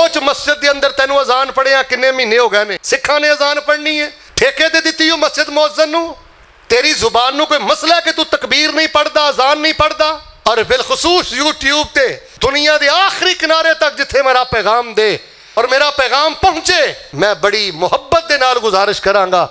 सोच मस्जिद के अंदर तेनों अजान पढ़िया किन्ने महीने हो गए ने, सिखा ने अजान पढ़नी है, ठेके ते दिती हो मस्जिद मुअज्जिन नूं। तेरी जुबान नूं कोई मसला है कि तू तकबीर नहीं पढ़दा, अजान नहीं पढ़दा। और बिलखसूस यूट्यूब ते दुनिया के आखिरी किनारे तक जिथे मेरा पैगाम दे और मेरा पैगाम पहुंचे, मैं बड़ी मुहब्बत के नाल गुजारिश करांगा,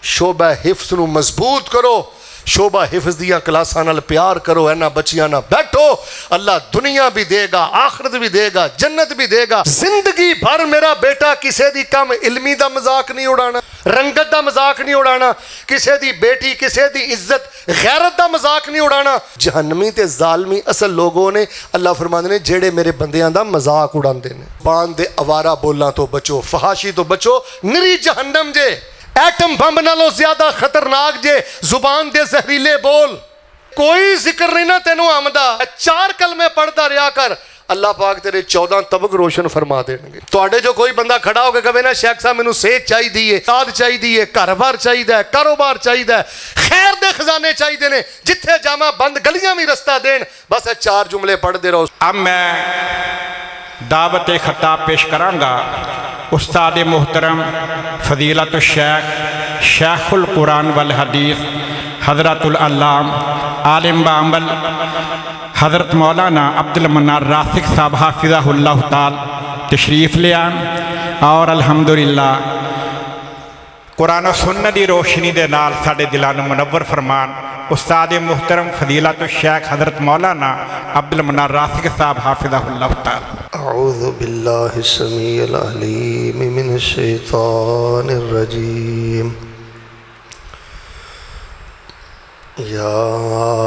शोबा हिफ्ज़ नूं मजबूत करो, शोबा हिफ्ज़ दियां क्लासां नाल प्यार करो, इन्हां बच्चियां नाल बैठो। अल्लाह दुनिया भी देगा, आखिरत भी देगा, जन्नत भी देगा। जिंदगी भर मेरा बेटा किसी दी कम इल्मी दा मजाक नहीं उड़ाना, रंगत दा मजाक नहीं उड़ाना, किसी दी बेटी किसी दी इज्जत गैरत दा मजाक नहीं उड़ाना। जहन्नमी ते जालमी असल लोगों ने, अल्लाह फरमांदे ने, जेड़े मेरे बंदियां दा मजाक उड़ांदे ने। बान दे अवारा बोलां तो बचो, फहाशी तो बचो, निरी जहन्नम जे, एटम बम नालों ज्यादा खतरनाक जे जुबान दे जहरीले बोल। कोई जिक्र नहीं ना तेनों आमदा, 4 कलमे पढ़ता रहा कर, अल्लाह पाक तेरे 14 तबक रोशन फरमा देंगे। तुहाडे जो कोई बंदा खड़ा होकर कहे ना शेख साहब मैनू सेहत चाहिए, दाद चाहिए, घर बार चाहिए, कारोबार चाहिए, खैर दे खजाने चाहिए ने, जिथे जामा बंद गलियां भी रस्ता देन, बस 4 जुमले पढ़ते रहो। अब मैं दावत खिताब पेश करांगा उस्ताद मोहतरम फजीलत शेख शेखुल कुरान वल हदीस हज़रतुल अल्लाम आलिम बामल हज़रत मौलाना अब्दुल मन्नार रासिक साहब हाफिज़हुल्लाह ताला तशरीफ़ ले आन और अल्हम्दुलिल्लाह कुरान और सुन्नत की रोशनी के नाल साडे दिलां नूं मुनव्वर फरमान उस्ताद मोहतरम फजीलत शेख हज़रत मौलाना अब्दुल मन्नार रासिक साहब हाफिज़हुल्लाह ताला। अऊज़ु बिल्लाहि समीइल अलीम मिनश शैतानिर रजीम। या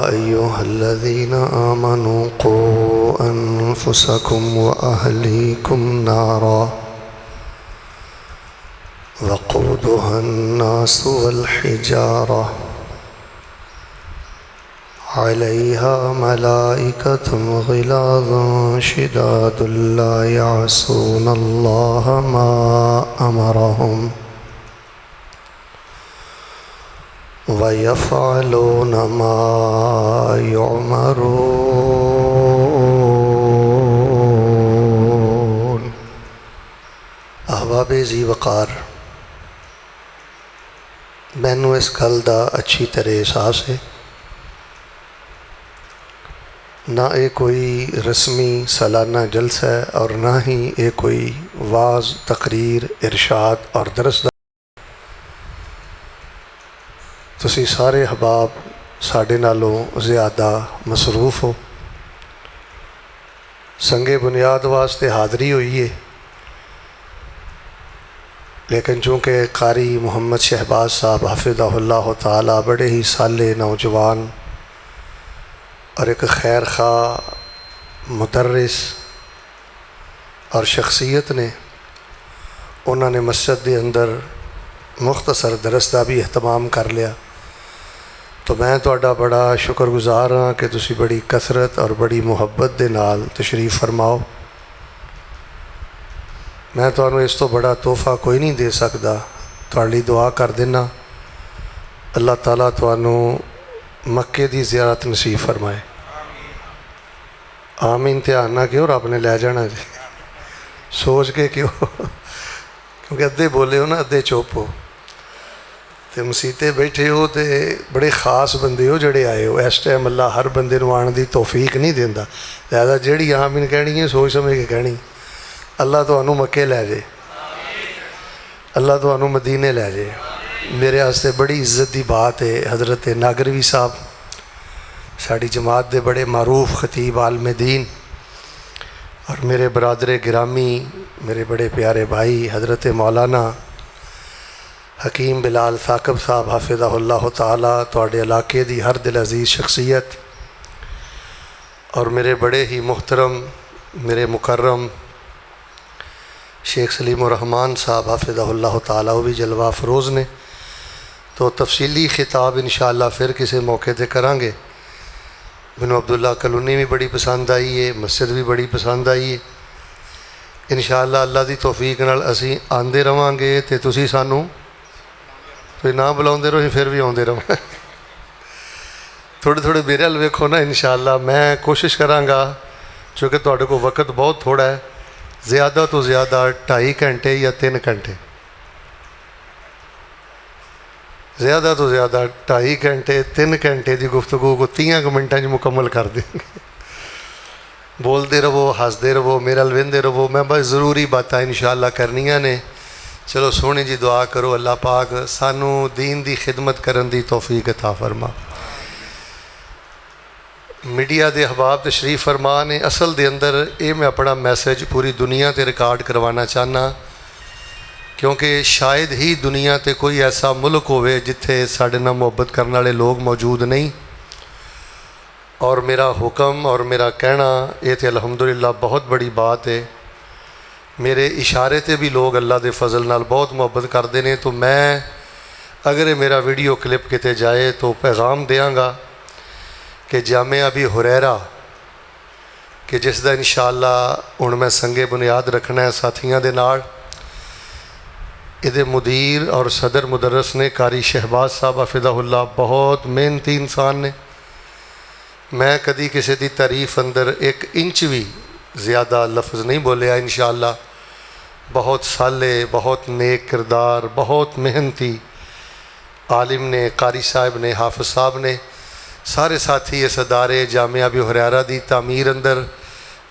अय्युहल्लज़ीना आमनू क़ू अनफुसकुम व अहलीकुम नारा वक़ूदुहन नासु वल हिजारा अलैहा मलाइकतुन ग़िलाज़ुन शिदादुन ला यअसूनल्लाह मा अमरहुम व यफ़अलून मा युअमरून। अहबाबे ज़ी वक़ार, मैनू इस गल का अच्छी तरह एहसास है, ना ये कोई रस्मी सालाना जलसा है और ना ही ये कोई वाज तकरीर इरशाद और दरस। तुसी सारे हबाब साढ़े नालों ज़्यादा मसरूफ़ हो, संगे बुनियाद वास्ते हाज़री हुई है, लेकिन चूँकि कारी मोहम्मद शहबाज साहब हाफिज़हुल्लाह ताला बड़े ही साले नौजवान और एक खैर खा मुदर्रिस और शख्सियत ने, उन्होंने मस्जिद के अंदर मुख्तसर दरस का भी एहतमाम कर लिया, तो मैं तुहाडा बड़ा शुक्रगुजार हाँ कि तुसी बड़ी कसरत और बड़ी मुहब्बत दे नाल तशरीफ़ फरमाओ। मैं तुहानू इस तो बड़ा तोहफा कोई नहीं दे सकता। तुहाडे लई दुआ कर देना, अल्लाह ताला तुहानू मक्के की ज़ियारत नसीब फरमाए। आमीन। ध्यान ना क्यों, रब ने लै जाना जी, सोच के क्यों, क्योंकि अद्धे बोले हो ना अद्धे चुप हो, तो मसीते बैठे हो तो बड़े खास बंदे हो जड़े आए हो। इस टाइम अल्लाह हर बंदे नूं आने की तौफीक नहीं देंदा, लिहाजा जिहड़ी आमीन कहनी है सोच समझ के कहनी। अल्लाह तुहानू मक्के लै जाए, अल्लाह तुहानू मदीने लै जाए। मेरे वास्ते बड़ी इज्जत की बात है, हज़रत नागरवी साहब साड़ी जमात के बड़े मारूफ खतीब आलम दीन और मेरे बरादर गिरामी, मेरे बड़े प्यारे भाई हज़रत मौलाना हकीम बिलाल साकब साहब हाफिज़हुल्लाह ताला, तुहाडे इलाके की हर दिल अजीज़ शख्सियत, और मेरे बड़े ही मुहतरम मेरे मुकर्रम शेख सलीमुर रहमान साहब हाफिज़हुल्लाह ताला, वो भी जलवा फरोज़ ने। तो तफसीली खिताब इंशाअल्लाह फिर किसी मौके पर करांगे। मैनू अब्दुल्ला कलोनी भी बड़ी पसंद आई है, मस्जिद भी बड़ी पसंद आई है। इंशाअल्लाह अल्लाह की तौफीक नाल असीं आंदे रवांगे, तो तुसीं सानू कोई ना बुलाउंदे रहो, फिर भी आउंदे रवां। थोड़े थोड़े मेरे हल वेखो ना, इंशाअल्लाह मैं कोशिश करांगा, क्योंकि तुहाडे कोल वक्त बहुत थोड़ा है, ज़्यादा तो ज़्यादा 2.5 घंटे या 3 घंटे, ज़्यादा तो ज़्यादा 2.5 घंटे 3 घंटे की गुफ्तगू को 30 मिनटां मुकम्मल कर देंगे। बोलते रहो, हंसते रहो, मेरे अल वेंदे रहो। मैं बस ज़रूरी बातें इंशाअल्लाह करनियां ने। चलो सोहनी जी दुआ करो, अल्लाह पाक सानू दीन की खिदमत करन दी तौफीक अता फरमा। मीडिया के अहबाब तशरीफ फरमा ने। असल दे अंदर ये मैं अपना मैसेज पूरी दुनिया ते रिकॉर्ड करवाना चाहना, क्योंकि शायद ही दुनिया ते कोई ऐसा मुल्क होवे जिथे साडे नाल मुहब्बत करने वाले लोग मौजूद नहीं। और मेरा हुक्म और मेरा कहना ये तो अल्हम्दुलिल्लाह बहुत बड़ी बात है। मेरे इशारे ते भी लोग अल्लाह के फजल नाल बहुत मुहब्बत करते हैं। तो मैं अगर ये मेरा वीडियो क्लिप किते जाए तो पैगाम देंगा कि जामिया अबी हुरैरा कि जिसका इंशाअल्लाह हुण मैं संगे बुनियाद रखना है साथियों के नाल, इहदे मुदीर और सदर मुदरस ने कारी शहबाज साहब हफिज़हुल्लाह बहुत मेहनती इंसान ने। मैं कदी किसी की तारीफ अंदर 1 इंच भी ज़्यादा लफ्ज़ नहीं बोलिया। इंशाअल्लाह बहुत साले, बहुत नेक किरदार, बहुत मेहनती आलिम ने, कारी साहब ने, हाफिज़ साहब ने, सारे साथी इस अदारे जामिया अबी हुरैरा की तामीर अंदर।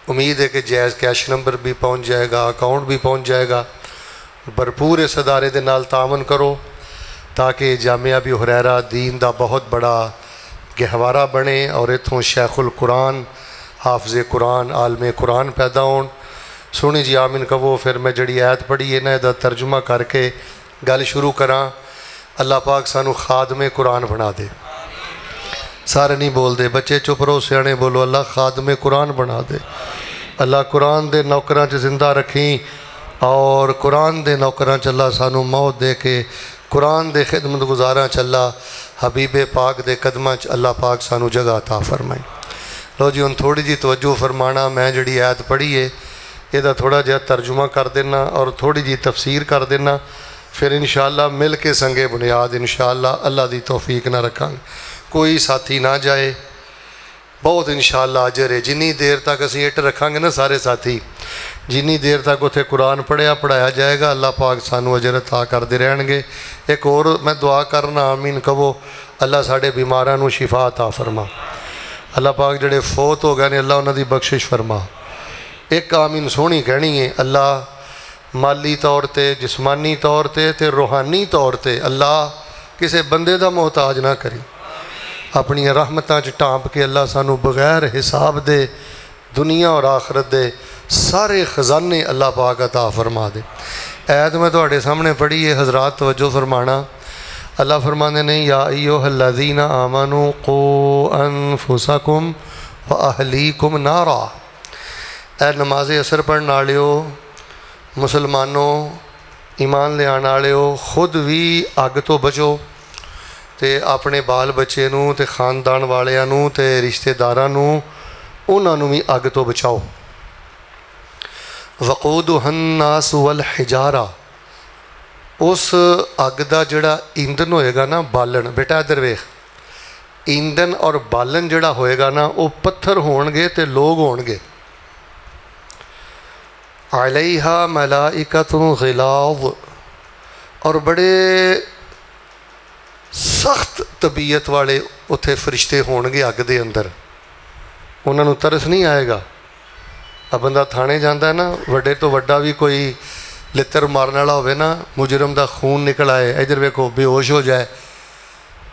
उम्मीद है कि जायज़ कैश नंबर भी पहुँच जाएगा, अकाउंट भी पहुँच जाएगा। भरपूर इस अदारे के नाल तावन करो ताकि जामिया अबी हुरैरा दीन का बहुत बड़ा गहवारा बने और इत्थों शेखुल कुरान, हाफिज़े कुरान, आलमे कुरान पैदा होन। सोहनी जी आमीन कहो। फिर मैं जड़ी आयत पढ़ी है ना, इसका तर्जुमा करके गल शुरू करा। अल्लाह पाक सानू खादमे कुरान बना दे। सारे नहीं बोलते, बच्चे चुप रहो, सियाने बोलो। अल्लाह खादमे कुरान बना दे। अल्लाह कुरान दे नौकरां च जिंदा रखी और कुरान दे नौकरां च अल्लाह सानू मौत दे के कुरान दे खिदमत गुजारा च अल्लाह हबीबे पाक दे कदमां च अल्लाह पाक सानू जगह अता फरमाए। लो जी, हुण थोड़ी जी तवज्जो फरमाना। मैं जड़ी आयत पढ़ी है इसका थोड़ा जिहा तर्जुमा कर देना और थोड़ी जी तफसीर कर देना। फिर इंशाअल्लाह मिल के संगे बुनियाद इंशाअल्लाह अल्लाह की तौफीक ना रखांगे। कोई साथी ना जाए, बहुत इंशाअल्लाह अजर है। जिनी देर तक असीं इट रखांगे ना सारे साथी, जिनी देर तक उत्थे कुरान पढ़ाया जाएगा अल्लाह पाक सानू अजर अता करते रहणगे। एक और मैं दुआ करना, आमीन कहो। अल्लाह साडे बीमारां नू शिफा अता फरमा। अल्लाह पाक जिहड़े फौत हो गए ने अल्लाह उन्हां दी बख्शिश फरमा। एक आमीन सोहनी कहनी है। अल्लाह माली तौर पर, जिस्मानी तौर पर ते रूहानी तौर पर अल्लाह किसी बंदे का मोहताज ना करी। अपनी रहमतां च ढांप के अल्लाह सानू बगैर हिसाब दे दुनिया और आखरत दे सारे खजाने अल्लाह पाक अता फरमा दे। ऐत मैं तुहाडे सामने पढ़ी है, हज़रात तवज्जो फरमाना। अल्लाह फरमाते ने, या अय्युहल्लज़ीना आमनू क़ू अनफुसकुम व अहलीकुम नारा। ऐ नमाज असर पढ़ने वालियो, मुसलमानों, ईमान ले आने वालियो, खुद भी अग तो बचो ते अपने बाल बच्चे नू ते खानदान वालियां नू ते रिश्तेदारां नू उन्हां नू भी अग तो बचाओ। वक़ूदुहन्नास वल हिजारा, उस अग का जिहड़ा ईंधन होएगा ना, बालन, बेटा इधर वेख, ईंधन और बालन जिहड़ा होएगा ना वो पत्थर होणगे ते लोग होणगे। अलैहा मलाइकतुन ग़िलाज़, और बड़े सख्त तबीयत वाले उत्थे फरिश्ते होणगे अग दे अंदर। उन्होंने तरस नहीं आएगा। अब बंदा थाने जाता है ना, वड्डे तो वड्डा भी कोई लित्तर मारने वाला होवे ना, मुजरम का खून निकल आए, इधर वेखो बेहोश हो जाए,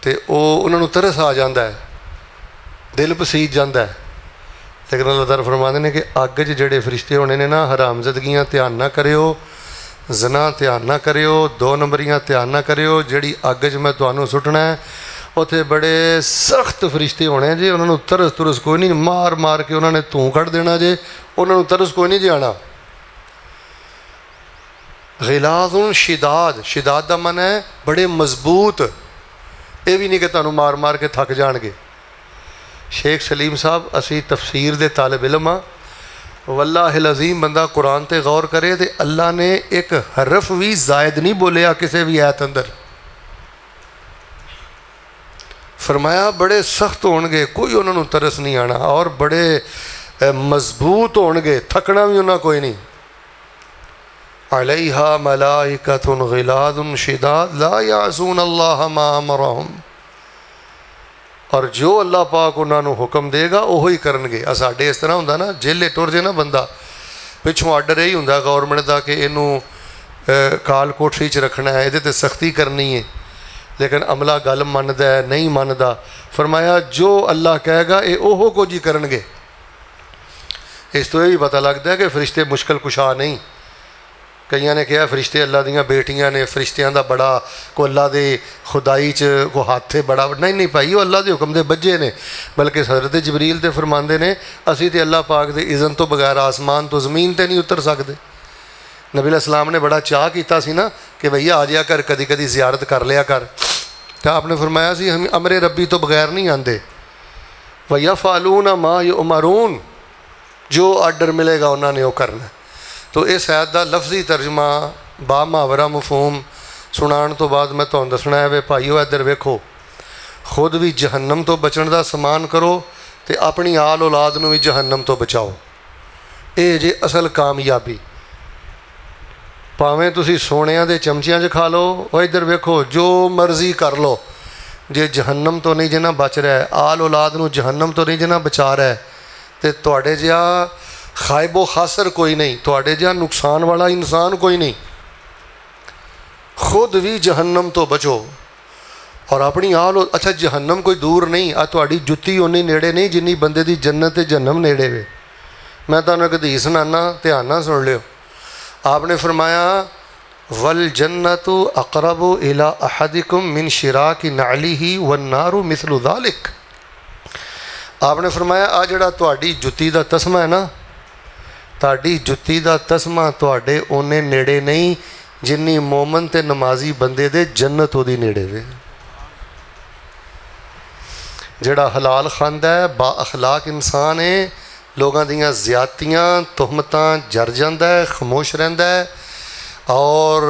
तो उन्होंने तरस आ जाता है, दिल पसीज जाता है। लेकिन अल्लाह ताला फरमाते हैं कि अग च जिहड़े फरिश्ते होने ने ना, हरामजदगियां ध्यान ना करियो, जना ध्यान ना करियो, 2 नंबरियां ध्यान ना करियो। जिहड़ी अग च मैं तुहानू सुटना है उत्थे बड़े सख्त फरिश्ते होने जे, उन्होंने तरस तुरस कोई नहीं, मार मार के उन्होंने धूं कढ़ देना जे, उन्होंने तरस कोई नहीं जे आना। ग़िलाज़ुन शिदाद, शिदाद का मन है बड़े मजबूत, ये भी नहीं कि तुहानू मार मार के थक जाएंगे। शेख सलीम साहब, असी तफसीर दे तालिब इल्म हाँ, वल्लाहिल अज़ीम बंदा कुरान ते गौर करे तो अल्लाह ने एक हरफ भी जायद नहीं बोलिया किसी भी आयत अंदर। फरमाया बड़े सख्त होणगे, कोई उन्होंने तरस नहीं आना, और बड़े मजबूत होणगे, थकना भी उन्हें कोई नहीं। अलैहा मलाइकतुन गिलादुन शिदाद ला यासून अल्लाह मा अमरहुम। और जो अल्लाह पाक उन्होंने हुक्म देगा वही करनगे। आ साडे इस तरह हुंदा ना, जेले टुर जे ना बंदा, पिछों आर्डर यही हुंदा गौरमेंट का कि इनू काल कोठरी च रखना है, ये सख्ती करनी है, लेकिन अमला गल मनदा है नहीं मनदा। फरमाया जो अल्लाह कहेगा ये ओहो कुछ ही करनगे। इस तो यह भी पता लगता है कि फरिश्ते मुश्किल कुशा नहीं। कईयां ने कहा फरिश्ते अल्लाह दियां बेटियां ने, फरिश्तियां दा बड़ा को अल्लाह दे खुदाई च को हाथ है बड़ा। नहीं नहीं भाई, वो अल्लाह के हुक्म दे बज्जे ने। बल्कि हज़रत जिबरील तो फरमाते ने असी तो अल्लाह पाक दे इज़न तो बगैर आसमान तो ज़मीन ते नहीं उतर सकते। नबी अलैहिस्सलाम ने बड़ा चाह किया सी ना कि भैया आ जाया कर, कदी कदी ज़ियारत कर लिया कर। तो आपने फरमाया सी हम अमरे रब्बी तो बगैर नहीं आते। भैया फालून मा युमरून, जो आर्डर मिलेगा उन्होंने वो करना। तो इस आयत का लफ्जी तर्जमा बा मुहावरा मफहूम सुनाने तो बाद मैं तुहानूं दसना है वे भाईओ इधर वेखो, खुद भी जहन्नम तो बचण का समान करो तो अपनी आल औलाद नूं भी जहन्नम तो बचाओ। ये जे असल कामयाबी। भावें तुसी सोनिया के चमचियां च खा लो, और इधर वेखो जो मर्जी कर लो, जे जहन्नम तो नहीं जिन्ना बच रहा है, आल औलाद नूं जहन्नम तो नहीं जिन्ना बचा रहा है, तो तुहाडे जिहा खायबो खासर कोई नहीं, तुहाडे जिहा नुकसान वाला इंसान कोई नहीं। खुद भी जहन्नम तो बचो और अपनी आल। अच्छा जहन्नम कोई दूर नहीं, आ तुहाडी जुत्ती उन्नी नेड़े नहीं जिन्नी बंदे दी जन्नत ते जहन्नम नेड़े वे। मैं तुहानूं एक हदीस सुनाना, ध्यान नाल सुन लियो। आपने फरमाया वल जन्नतु अक़रबु इला अहदिकुम मिन शिराकी नालिही वन्नारु मिसलु ज़ालिक। आपने फरमाया आ जिहड़ा तुहाडी जुत्ती दा तस्मा है ना, तुहाडी जुत्ती दा तस्मा तुहाडे ओने नेड़े नहीं जिन्नी मोमन ते नमाजी बंदे दे जन्नत ओदी नेड़े वे। जिहड़ा हलाल खांदा है, बा अखलाक इंसान है, लोगों दियां ज़्यादतियां तुहमतां जर जांदा है, खामोश रहिंदा है और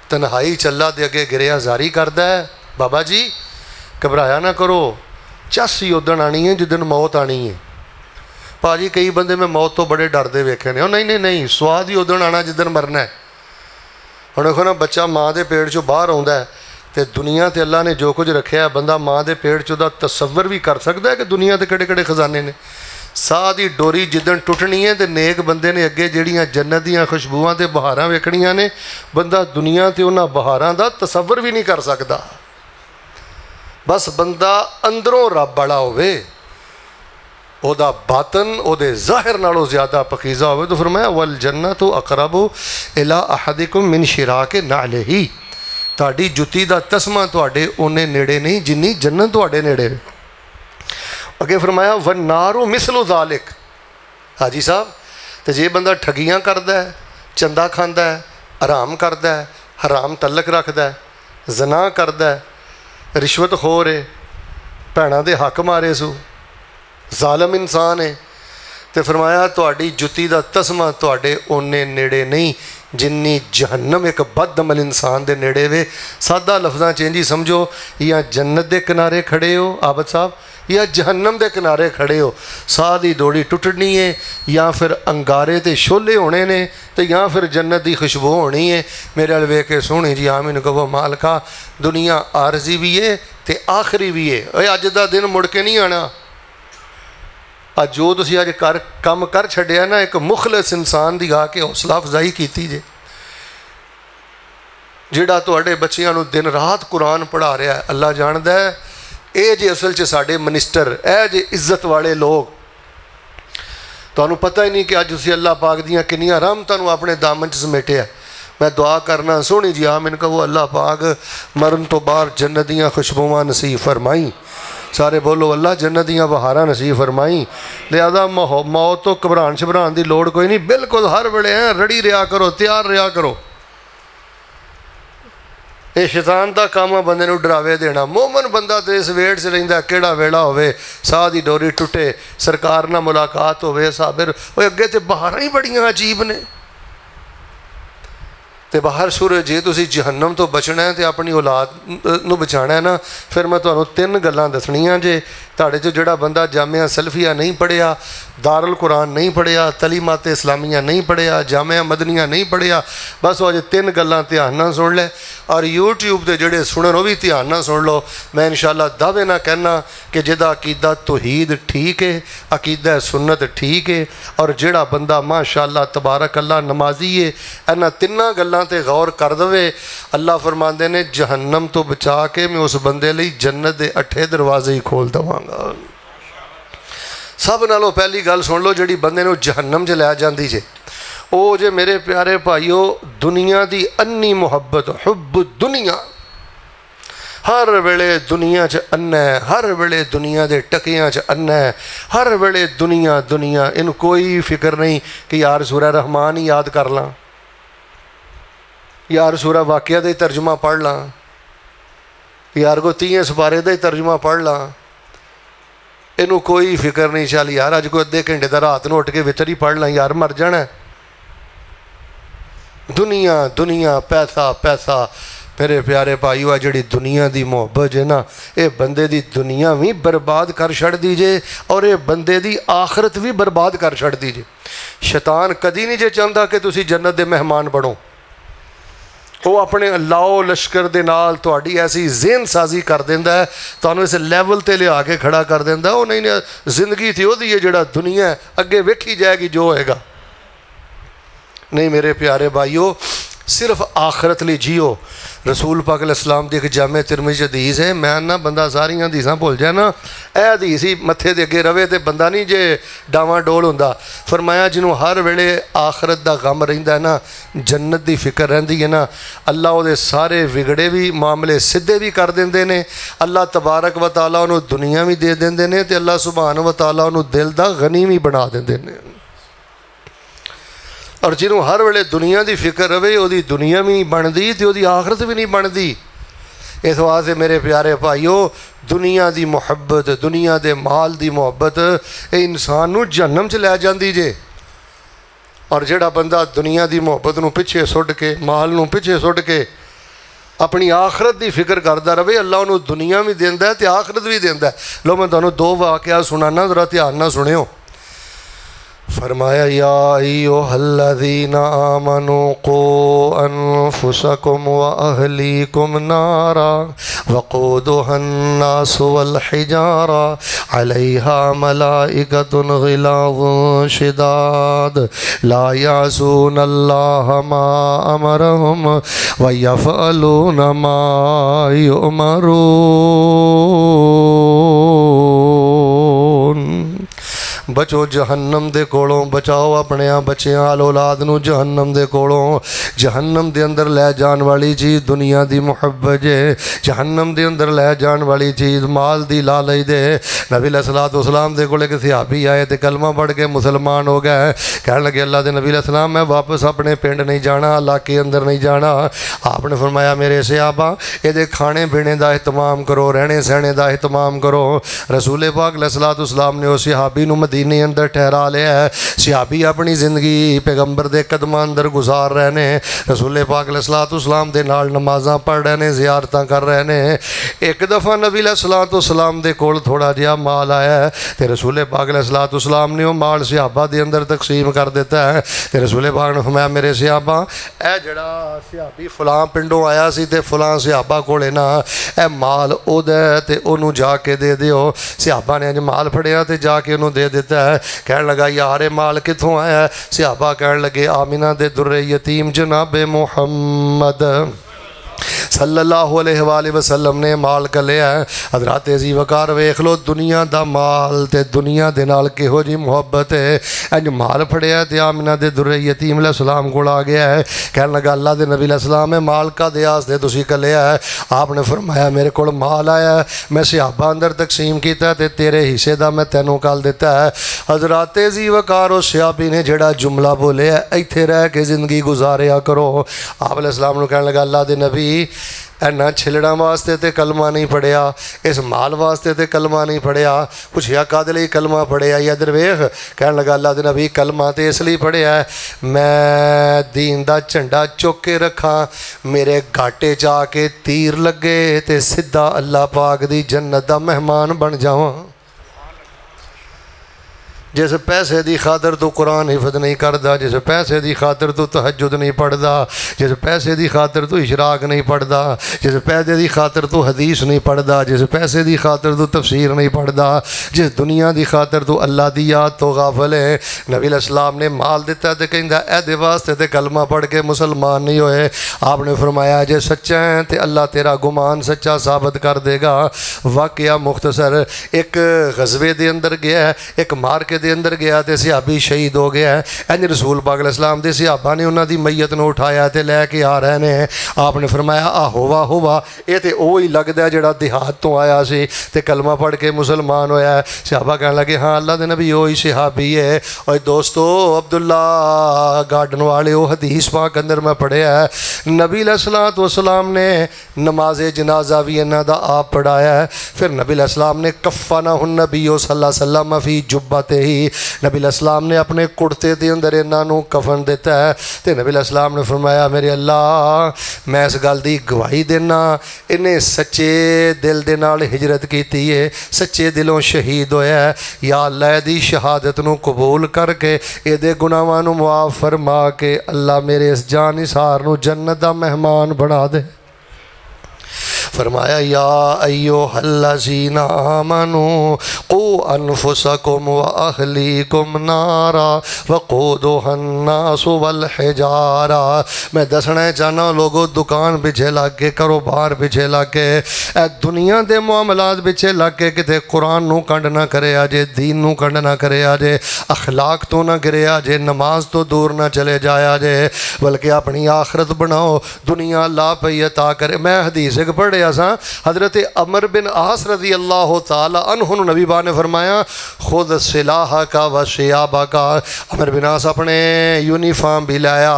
तन्हाई चल्ला दे अगे गिरिया जारी करदा है। बाबा जी घबराया ना करो, चस ही उदण आनी है जिदन मौत आनी है। भाजी कई बंदे मैं मौत तो बड़े डरते वेखे ने। नहीं नहीं नहीं, स्वाद ही उदण आना जिदन मरना है। हुण देखो ना, बच्चा माँ के पेट चों बाहर आउंदा है तो दुनिया ते अल्लाह ने जो कुछ रखा है, बंदा माँ के पेट चों दा तसव्वुर भी कर सकता है कि दुनिया के किहड़े किहड़े खजाने ने। साह की डोरी जिदन टुटनी है तो नेक बंदे ने अगे जिहड़ियां जन्नत दीयां खुशबूआं ते बहारां वेखणियां ने, बंदा दुनिया ते उन्हां बहारां दा तसव्वुर भी नहीं कर सकता। बस बंदा अंदरों रब वाला होवे, ओदा बातन ओदे ज़ाहिर नालों ज़्यादा पकीज़ा होवे। तो फरमाया वल जन्नतु अक़रबु इला अहदिकुम मिन शिराके नालिही, तुहाडी जुत्ती दा तस्मा तुहाडे ओने नेड़े नहीं जिन्नी जन्नत तुहाडे नेड़े। अगे फरमाया वन्नारु मिसलु ज़ालिक। हाजी साहब, तो जे बंदा ठगियां करदा है, चंदा खांदा है, हराम करदा है, हराम तलक रखदा है, ज़ना करदा है, रिश्वत खोर है, भैणां दे हक मारे सू, ज़ालिम इंसान है, तो फरमाया तुहाडी जुत्ती दा तस्मा तुहाडे ओने नेड़े नहीं जिन्नी जहन्नम एक बदअमल इंसान दे नेड़े वे। सादा लफ्ज़ां च इंज समझो, या जन्नत दे किनारे खड़े हो आबद साहब, या जहन्नम दे किनारे खड़े हो। साह दी डोरी टुटनी है, या फिर अंगारे ते शोले होने ने, तो या फिर जन्नत की खुशबू होनी है। मेरे अल वेख के सोहनी जी आमीन कहो मालका, दुनिया आरजी भी है तो आखिरी भी है। अज दा दिन मुड़ के नहीं आना। अज जो तुसीं अज कर काम कर छड्डिया ना, एक मुखलिस इंसान की आके हौसला अफजाई की जे, जिहड़ा तुहाडे बच्चिआं नूं दिन रात कुरान पढ़ा रहा है। अल्लाह जानदा है ये जे असल च साडे मिनिस्टर, ए जे इज्जत वाले लोग, तुहानूं पता ही नहीं कि अज तुसीं अल्लाह पाक दियां किन्नियां रहमतां नूं अपने दामन च समेटिया। मैं दुआ करना सोहनी जी आमीन कहो, अल्लाह पाक मरन तो बाहर जन्नत दियां खुशबूआं नसीब फरमाई। सारे बोलो अल्लाह जन्नत दियां बहारां नसीब फरमाई। लिहाजा मौत तो घबरान शबरान की लोड़ कोई नहीं, बिल्कुल हर वेले रड़ी रहा करो, तैयार रहा करो। ये शैतान का काम है बंदे नूं डरावे देना। मोमन बंदा तो इस वेट च रहिंदा, किहड़ा वेला होवे, साह की डोरी टुटे, सरकार नाल मुलाकात होवे, साबिर वो अगे तो बहारां ही बड़ियां अजीब ने। ਤੇ ਬਾਹਰ ਸੂਰਜ ਜੇ ਤੁਸੀਂ ਜਹੰਨਮ ਤੋਂ ਬਚਣਾ ਹੈ ਤੇ ਆਪਣੀ ਔਲਾਦ ਨੂੰ ਬਚਾਉਣਾ ਹੈ ਨਾ, ਫਿਰ ਮੈਂ ਤੁਹਾਨੂੰ 3 ਗੱਲਾਂ ਦੱਸਣੀਆਂ ਜੇ। ਤੁਹਾਡੇ 'ਚ ਜਿਹੜਾ ਬੰਦਾ ਜਾਮਿਆ ਸਲਫੀਆ ਨਹੀਂ ਪੜ੍ਹਿਆ, ਦਾਰੁਲ ਕੁਰਾਨ ਨਹੀਂ ਪੜ੍ਹਿਆ, ਤਲੀਮਾਤ ਇਸਲਾਮੀਆ ਨਹੀਂ ਪੜ੍ਹਿਆ, ਜਾਮਿਆ ਮਦਨੀਆ ਨਹੀਂ ਪੜ੍ਹਿਆ, ਬਸ ਉਹ ਅਜੇ 3 ਗੱਲਾਂ ਧਿਆਨ ਨਾਲ ਸੁਣ ਲੈ। ਔਰ YouTube ਦੇ ਜਿਹੜੇ ਸੁਣਨ ਉਹ ਵੀ ਧਿਆਨ ਨਾਲ ਸੁਣ ਲਓ। ਮੈਂ ਇਨਸ਼ਾਅੱਲਾ ਦਾਅਵੇ ਨਾਲ ਕਹਿਣਾ ਕਿ ਜਿਹਦਾ ਅਕੀਦਾ ਤੌਹੀਦ ਠੀਕ ਹੈ, ਅਕੀਦਾ ਸੁन्नत ਠੀਕ ਹੈ, ਔਰ ਜਿਹੜਾ ਬੰਦਾ ਮਾਸ਼ਾਅੱਲਾ ਤਬਾਰਕ ਅੱਲਾ ਨਮਾਜ਼ੀ ਹੈ, ਇਹਨਾਂ 3 ਗੱਲਾਂ ਤੇ ਗੌਰ ਕਰ ਦੇਵੇ, ਅੱਲਾ ਫਰਮਾਉਂਦੇ ਨੇ ਜਹੰਨਮ ਤੋਂ ਬਚਾ ਕੇ ਮੈਂ ਉਸ ਬੰਦੇ ਲਈ ਜन्नत ਦੇ 8 ਦਰਵਾਜ਼ੇ ਹੀ ਖੋਲ ਦੇਵਾਂਗਾ। ਸਭ ਨਾਲੋਂ ਪਹਿਲੀ ਗੱਲ ਸੁਣ ਲਓ ਜਿਹੜੀ ਬੰਦੇ ਨੂੰ ਜਹੰਨਮ 'ਚ ਲੈ ਜਾਂਦੀ ਜੇ, ਉਹ ਜੇ ਮੇਰੇ ਪਿਆਰੇ ਭਾਈਓ ਦੁਨੀਆ ਦੀ ਅੰਨੀ ਮੁਹੱਬਤ, ਹੁਬ ਦੁਨੀਆ। ਹਰ ਵੇਲੇ ਦੁਨੀਆ 'ਚ ਅੰਨਾ ਹੈ, ਹਰ ਵੇਲੇ ਦੁਨੀਆ ਦੇ ਟਕਿਆਂ 'ਚ ਅੰਨਾ ਹੈ, ਹਰ ਵੇਲੇ ਦੁਨੀਆ ਦੁਨੀਆ। ਇਹਨੂੰ ਕੋਈ ਫਿਕਰ ਨਹੀਂ ਕਿ ਯਾਰ ਸੂਰਾ ਰਹਿਮਾਨ ਹੀ ਯਾਦ ਕਰ ਲਾਂ, यार सूरा वाक़िया का ही तर्जुमा पढ़ ला, यार को 30 सपारे का ही तर्जुमा पढ़ ला। इनू कोई फिक्र नहीं, चल यार अज कोई अद्धे घंटे का रात को उठ के वितर ही पढ़ ला, यार मर जाना। दुनिया दुनिया पैसा पैसा। मेरे प्यारे भाईओ आ जिहड़ी दुनिया की मुहब्बत है ना, ये बंदे की दुनिया भी बर्बाद कर छड्डी जे और ये बंदे की आखरत भी बर्बाद कर छड्डी जे। शैतान कदी नहीं जे चाहता कि तुसी जन्नत के मेहमान बनो। वो अपने लाओ लश्कर दे नाल तुहाडी ऐसी ज़हन साजी कर देंदा है, तुहानूं इस लैवल ते लिया के खड़ा कर देंदा। वो नहीं जिंदगी थी ओदी है, जिहड़ा दुनिया है अगे वेखी जाएगी जो होएगा। नहीं मेरे प्यारे भाईओ, सिर्फ आखरत लिए जियो। रसूल पाक अलैहिस्सलाम की एक जामे तिरमिज़ी हदीस है, मैं ना बंदा सारियां हदीसां भुल जाए ना, यह हदीस ही मत्थे दे अगे रवे तो बंदा नहीं जे डावां डोल हुंदा। फरमाया जिन्हों हर वेले आखरत का गम रहिंदा है ना, जन्नत की फिक्र रहिंदी है ना, अल्लाह उहदे सारे विगड़े भी मामले सीधे भी कर देंदे ने। अल्लाह तबारक व तआला उहनूं दुनिया भी दे देंदे ने ते अल्लाह सुभान व तआला उहनूं दिल दा गनी भी बना देंदे ने। और जिन्हों हर वेले दुनिया की फिक्र रहे, वो दुनिया भी नहीं बनती तो वो आखरत भी नहीं बनती। इस वास्ते मेरे प्यारे भाईओ, दुनिया की मुहब्बत, दुनिया के माल की मुहब्बत ये इंसान नूं जहन्नम च लै जाती जे। और जिहड़ा बंदा दुनिया की मुहब्बत नूं पिछे सुट के, माल नूं पिछे सुट के अपनी आखरत की फिक्र करता रहे, अल्लाह उन्होंने दुनिया भी देंदा है तो आखरत भी देंदा है। लो मैं तुहानूं 2 वाक़या सुनाना, जरा ध्यान नाल सुनियो। फरमाया या अय्युहल्लज़ीना आमनू कू अनफुसकुम व अहलीकुम नारा वक़ूदुहन्नासु वल हिजारा अलैहा मलाइकतुन गिलाज़ुन शिदाद ला यासूनल्लाह मा अमरहुम व यफ़अलून मा युमरून। बचो जहन्नम दे कोलों, बचाओ अपने बच्चों आल औलाद नूं जहन्नम दे कोलों। जहन्नम दे अंदर लै जान वाली चीज़ दुनिया की मुहब्बत है। जहन्नम दे अंदर लै जान वाली चीज़ माल दी लालच दे। नबी अलैहिस्सलाम दे कोल एक सहाबी आए तो कलमा पढ़ के मुसलमान हो गए। कहने लगे अल्लाह के नबी अलैहिस्सलाम मैं वापस अपने पिंड नहीं जाना, इलाके अंदर नहीं जाना। आपने फरमाया मेरे सहाबा ये खाने पीने का एहतमाम करो, रहने सहने का एहतमाम करो। रसूल पाक अलैहिस्सलाम ने उस सहाबी नूं मदीने अंदर ठहरा लिया है। सहाबी अपनी जिंदगी पैगंबर के कदमां अंदर गुजार रहे ने, रसूल पाक अलैहिस्सलाम दे नाल नमाज़ां पढ़ रहे ने, ज़ियारतां कर रहे ने। एक दफ़ा नबी अलैहिस्सलाम दे कोल थोड़ा जिहा माल आया है तो रसूल पाक अलैहिस्सलाम ने वो माल सहाबा के अंदर तकसीम कर दिता है। तो रसूल पाक ने फरमाया मेरे सहाबा ए जिहड़ा सहाबी फलां पिंडों आया सी ते फलां सहाबा कोले ना ए माल ओदा ते ओनू जाके दे दिओ। सहाबा ने अज माल फड़िया तो जाके उन्होंने दे दिता है। कहने लगा यार ये माल कित्थों आया? सहाबा कहने लगे आमिना दे दुर्रे यतीम जनाबे मुहम्मद सल्लल्लाहु अलैहि वसल्लम ने माल कलिया है। हज़रात अज़ीज़ वकार वेख लो दुनिया दा माल ते दुनिया दे नाल किहो जी मुहब्बत है। इंज माल फड़िया तो आमिना दे दुर्रे यतीम अलैहिस्सलाम कोल आ गया है। कहने लगा अल्लाह दे नबी अलैहिस्सलाम है माल का दे आस्ते तुसीं कलिया है? आपने फरमाया मेरे कोल माल आया है, मैं सहाबा अंदर तकसीम किया ते तेरे हिस्से का मैं तैनूं कल दिता है। हज़रात अज़ीज़ वकार उस सहाबी ने जिहड़ा जुमला बोलिया इत्थे रह के जिंदगी गुजारिया करो। आप अलैहिस्सलाम नूं कहने लगा अल्लाह दे नबी इन्ना छिलड़ा वास्ते तो कलमा नहीं पढ़िया, इस माल वास्ते तो कलमा नहीं पढ़िया। पुछया कादे लई कलमा पढ़िया? इधर वेख, कहन लगा अल्लाह दे नबी कलमा तो इसलिए पढ़िया मैं दीन दा झंडा चुक के रखा, मेरे घाटे च आके तीर लगे तो सीधा अल्लाह पाक दी जन्नत दा मेहमान बन जावां। जिस पैसे की खातर तू कुरान हिफज नहीं करता, जिस पैसे की खातर तू तहज्जुद नहीं पढ़ता, जिस पैसे की खातर तू इशराक नहीं पढ़ता, जिस पैसे की खातर तू हदीस नहीं पढ़ता, जिस पैसे की खातर तू तफसीर नहीं पढ़ता, जिस दुनिया की खातर तू अल्लाह की याद तो गाफल है। नबी अलैहिस्सलाम ने माल दिता तो कहता एहदे वास्ते तो कलमा पढ़ के मुसलमान नहीं होए। आपने फरमाया जे सच्चा है तो अल्लाह तेरा गुमान सच्चा साबित कर देगा। वाकया मुख्तसर, एक गजबे के अंदर गया, एक मार्के के अंदर गया तो सिहाबी शहीद हो गया है। इंज रसूल पाक अलैहिस्सलाम के सिहाबा ने उन्होंने मैयत को उठाया तो लैके आ रहे हैं। आपने फरमाया आहो वाह वाह, ये तो वही लगता है जोड़ा देहात तो आया सी ते कलमा पढ़ के मुसलमान होया है। सिहाबा कहने लगे हाँ अल्लाह के नबी वही सिहाबी है। और दोस्तों अब्दुल्ला गार्डन वाले वो हदीस पाक अंदर मैं पढ़िया है, नबी अलैहिस्सलाम ने नमाज जनाजा भी इन्हों का आप पढ़ाया है। फिर नबी अलैहिस्सलाम ने कफ़ना नबी सल्लल्लाहु अलैहि वसल्लम फी जुब्बत ही, नबी अलैहिस्सलाम ने अपने कुर्ते के अंदर इन्हों कफन दिता है। तो नबी अलैहिस्सलाम ने फरमाया मेरे अल्लाह मैं इस गल की गवाही देना, इन्हें सच्चे दिल के नाल हिजरत की है, सच्चे दिलों शहीद होया है। या अल्लाह दी शहादत नूं कबूल करके ये गुनाहां नूं मुआफ़ फरमा के अल्लाह मेरे इस जान निसार नूं जन्नत दा मेहमान बना दे। फरमाया या अय्युहल्लज़ीना आमनू क़ू अनफुसकुम व अहलीकुम नारा वक़ूदुहन्नासु वल हिजारा। मैं दसना चाहना लोगों दुकान पिछे लग के, कारोबार पिछे लग के, दुनिया के मामलात पिछे लग के किते कुरान नूं कंड ना करे जे, दीन नूं कंड ना करे जे, अखलाक तो ना गिरे जे, नमाज तो दूर ना चले जाया जे, बल्कि अपनी आखरत बनाओ। दुनिया अल्लाह पई अता करे। मैं हदीस एक पढ़िया सा, हज़रत अमर बिन आस रज़ी अल्लाह तआला अन्हु नबी बा ने फरमाया खुद सिलाह का व शियाबा का। अमर बिन आस अपने यूनीफॉर्म भी लाया,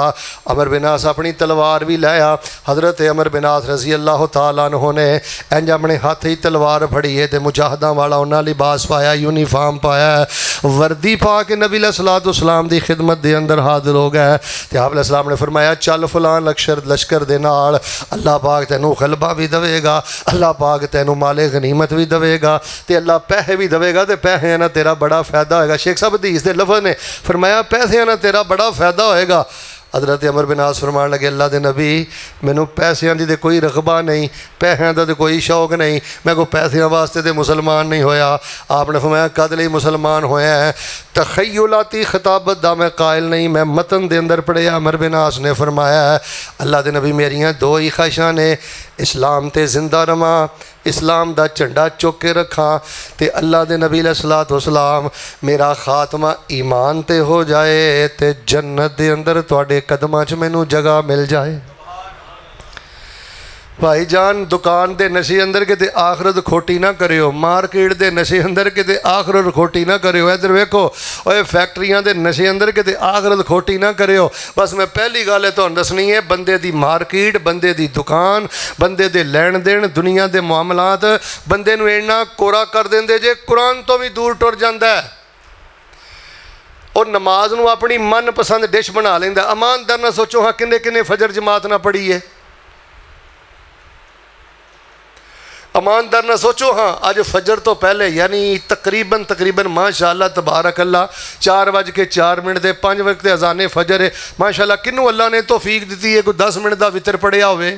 अमर बिन आस अपनी तलवार भी लाया। हज़रत अमर बिन आस रज़ी अल्लाह तआला अन्हु ने इंज अपने हाथ ही तलवार फड़ी है तो मुजाहिदां वाला उन्हें लिबास पाया, यूनीफॉर्म पाया, वर्दी पा के नबी अलैहिस्सलाम की खिदमत के अंदर हाजिर हो गए। तो आप अलैहिस्सलाम ने फरमाया चल फलान लश्कर दे नाल, अल्लाह पाक तैनू गलबा भी देगा, अल्लाह पाक तैनू माले गनीमत भी देगा, तो अल्लाह पैसे भी देगा, तो पैसे ना तेरा बड़ा फायदा होएगा। शेख साहब हदीस के लफज ने फरमाया पैसे ना तेरा बड़ा फायदा होएगा। हज़रत अमर बिन आस फरमान लगे अल्लाह के नबी मैनू पैसों की तो कोई रगबा नहीं, पैसों का तो कोई शौक नहीं, मैं कोई पैसों वास्ते तो मुसलमान नहीं होया। आपने फरमाया कद लई मुसलमान होया है? तखय्युलाती खिताबत दा मैं कायल नहीं, मैं मतन दे अंदर पढ़िया। अमर बिन आस ने फरमाया अल्लाह के नबी मेरियां दो ही ख्वाहिशां ने, इस्लाम ते जिंदा रवां, इस्लाम दा झंडा चुक के रखा, तो अल्लाह के नबी अलैहिस्सलातु वस्सलाम मेरा खात्मा ईमान ते हो जाए, तो जन्नत के अंदर तुहाडे कदमां च मैनू जगह मिल जाए। भाई जान दुकान के नशे अंदर किते आखरत खोटी ना करियो, मार्केट के नशे अंदर किते आखरत खोटी ना करियो। इधर वेखो ओए फैक्ट्रियां के नशे अंदर किते आखरत खोटी ना करियो। बस मैं पहली गल तुहानू दसनी है, बंदे दी मार्केट, बंदे दी दुकान, बंदे दे लैन देन, दुनिया के मामलात बंदे नू इन्ना कोरा कर देंदे जे कुरान तो भी दूर टुर जांदा है। और नमाज नू अपनी मनपसंद डिश बना लेंदा। ईमानदार ना सोचो हाँ किन्ने किन्ने फजर जमात ना पढ़ी है, ईमानदार ना सोचो हाँ अज फजर तो पहले यानी तकरीबन माशाअल्लाह तबारक अल्लाह 4:04 दे 5 वक्त अजाने फजर है। माशाअल्लाह किन्नू अल्लाह ने तौफीक दी है कोई 10 मिनट का वितर पढ़िया होवे।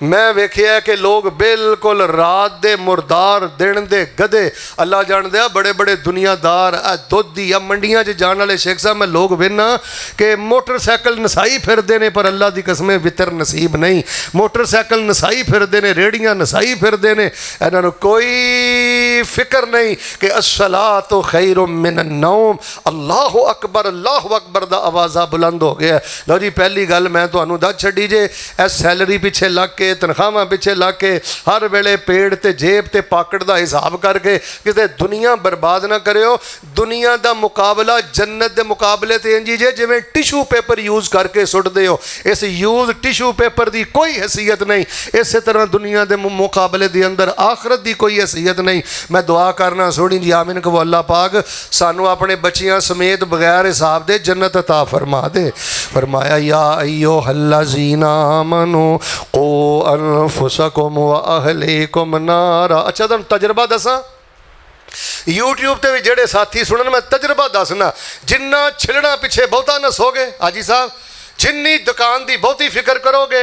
मैं वेखिया कि लोग बिल्कुल रात दे मुरदार दिन दे गधे, अल्लाह जानते बड़े बड़े दुनियादार दुध या मंडियां च जाने वाले शेख साहब मैं लोग वेना कि मोटरसाइकिल नसाई फिरते हैं, पर अल्लाह की कसमें वितर नसीब नहीं। मोटरसाइकिल नसाई फिरते हैं, रेहड़ियाँ नसाई फिरते हैं, इन्होंने कोई फिक्र नहीं कि अस्सलातु खैरुम मिनन नौम, अल्लाहु अकबर दा आवाज़ा बुलंद हो गया। लो जी पहली गल मैं तुहानू दस छड्डी जे, सैलरी पिछे लग के के तनख्वाहां पिछे लग के हर वेले पेड़ ते जेब ते पाकट का हिसाब करके किते दुनिया बर्बाद ना करियो। दुनिया का मुकाबला जन्नत के मुकाबले ते इंजी जे जिवें टिशू पेपर यूज़ करके सुटदे हो। इस यूज़ टिशू पेपर की कोई हैसीयत नहीं, इस तरह दुनिया के मुकाबले के अंदर आखरत की कोई हैसीयत नहीं। मैं दुआ करना सोहनी जी आमीन कहो अल्लाह पाक सानू अपने बच्चियां समेत बगैर हिसाब दे जन्नत अता फरमा दे। फरमाया या अय्यो हल्लज़ीना आमनू ओ अनफुसकुम व अहलीकुम नारा। अच्छा तुहानू तजर्बा दसा यूट्यूब ते भी जेड़े साथी सुनन मैं तजर्बा दसना, जिन्ना छिलना पिछे बहुता नसोगे हाजी साहब, जिन्नी दुकान की बहुती फिक्र करोगे,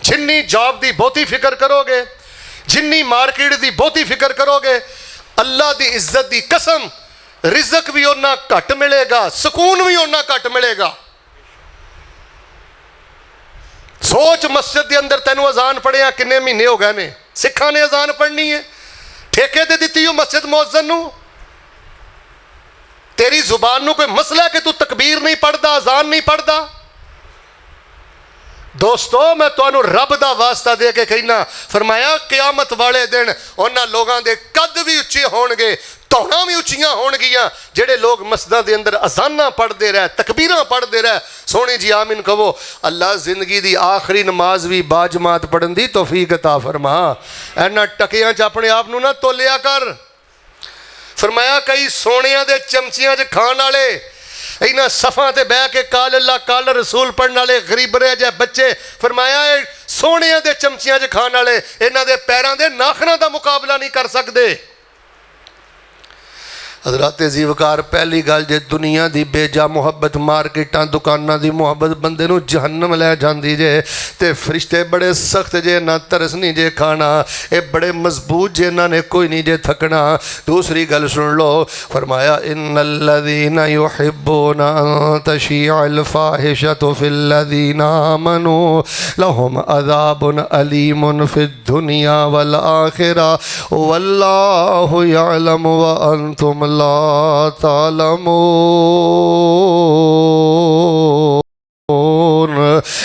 जिन्नी जॉब की बहुती फिक्र करोगे, जिन्नी मार्केट की बहुती फिक्र करोगे, अल्लाह की इज्जत की कसम रिजक भी उन्ना घट मिलेगा, सुकून भी उन्ना घट मिलेगा। सोच मस्जिद के अंदर तेनों अजान पढ़िया किन्ने महीने हो गए ने, सिखा ने अजान पढ़नी है, ठेके ते दिती हो मस्जिद मुअज्जिन नूं, तेरी जुबान नूं कोई मसला है कि तू तकबीर नहीं पढ़ता, अजान नहीं पढ़ता। दोस्तों मैं तुहानू रब दा वास्ता दे के कहना, फरमाया क़यामत वाले दिन उन्हां लोगां दे कद भी उच्चे होणगे, धौणां भी उच्चियां होणगियां जेड़े लोग मस्जिदां दे अंदर अजानां पढ़ते रहे, तकबीरां पढ़ते रहे। सोहनी जी आमीन कहो। अल्लाह जिंदगी दी आखिरी नमाज भी बाजमात पढ़न दी तौफीक अता फरमा। इन्हां टकियां च अपने आप नूं ना तोलिया कर। फरमाया कई सोनिया दे चमचियां च खाण वाले, इन्हां सफ़ां ते बह के काल अल्लाह काल रसूल पढ़ने वाले गरीब रहे जे बच्चे, फरमाया सोनिया दे चमचियां च खाण वाले इन्हां दे पैरां दे नाखनां दा मुकाबला नहीं कर सकते। हज़रात जीवकार पहली गल जे दुनिया की बेजा मुहब्बत मार्केटां दुकानां की मुहब्बत बंदे नूं जहन्नम लै जांदी जे, ते फरिश्ते बड़े सख्त जे ना तरस नहीं जे खाना, ये बड़े मजबूत जे इन्हां ने कोई नहीं जे थकना। दूसरी गल सुन लो, फरमाया इन्नल्लज़ीना युहिब्बूना अन तशीअल फाहिशतु फिल्लज़ीना आमनू लहुम अज़ाबुन अलीमुन फिद दुनिया वल आखिरा वल्लाहु यअलमु व अंतुम ला तालमून।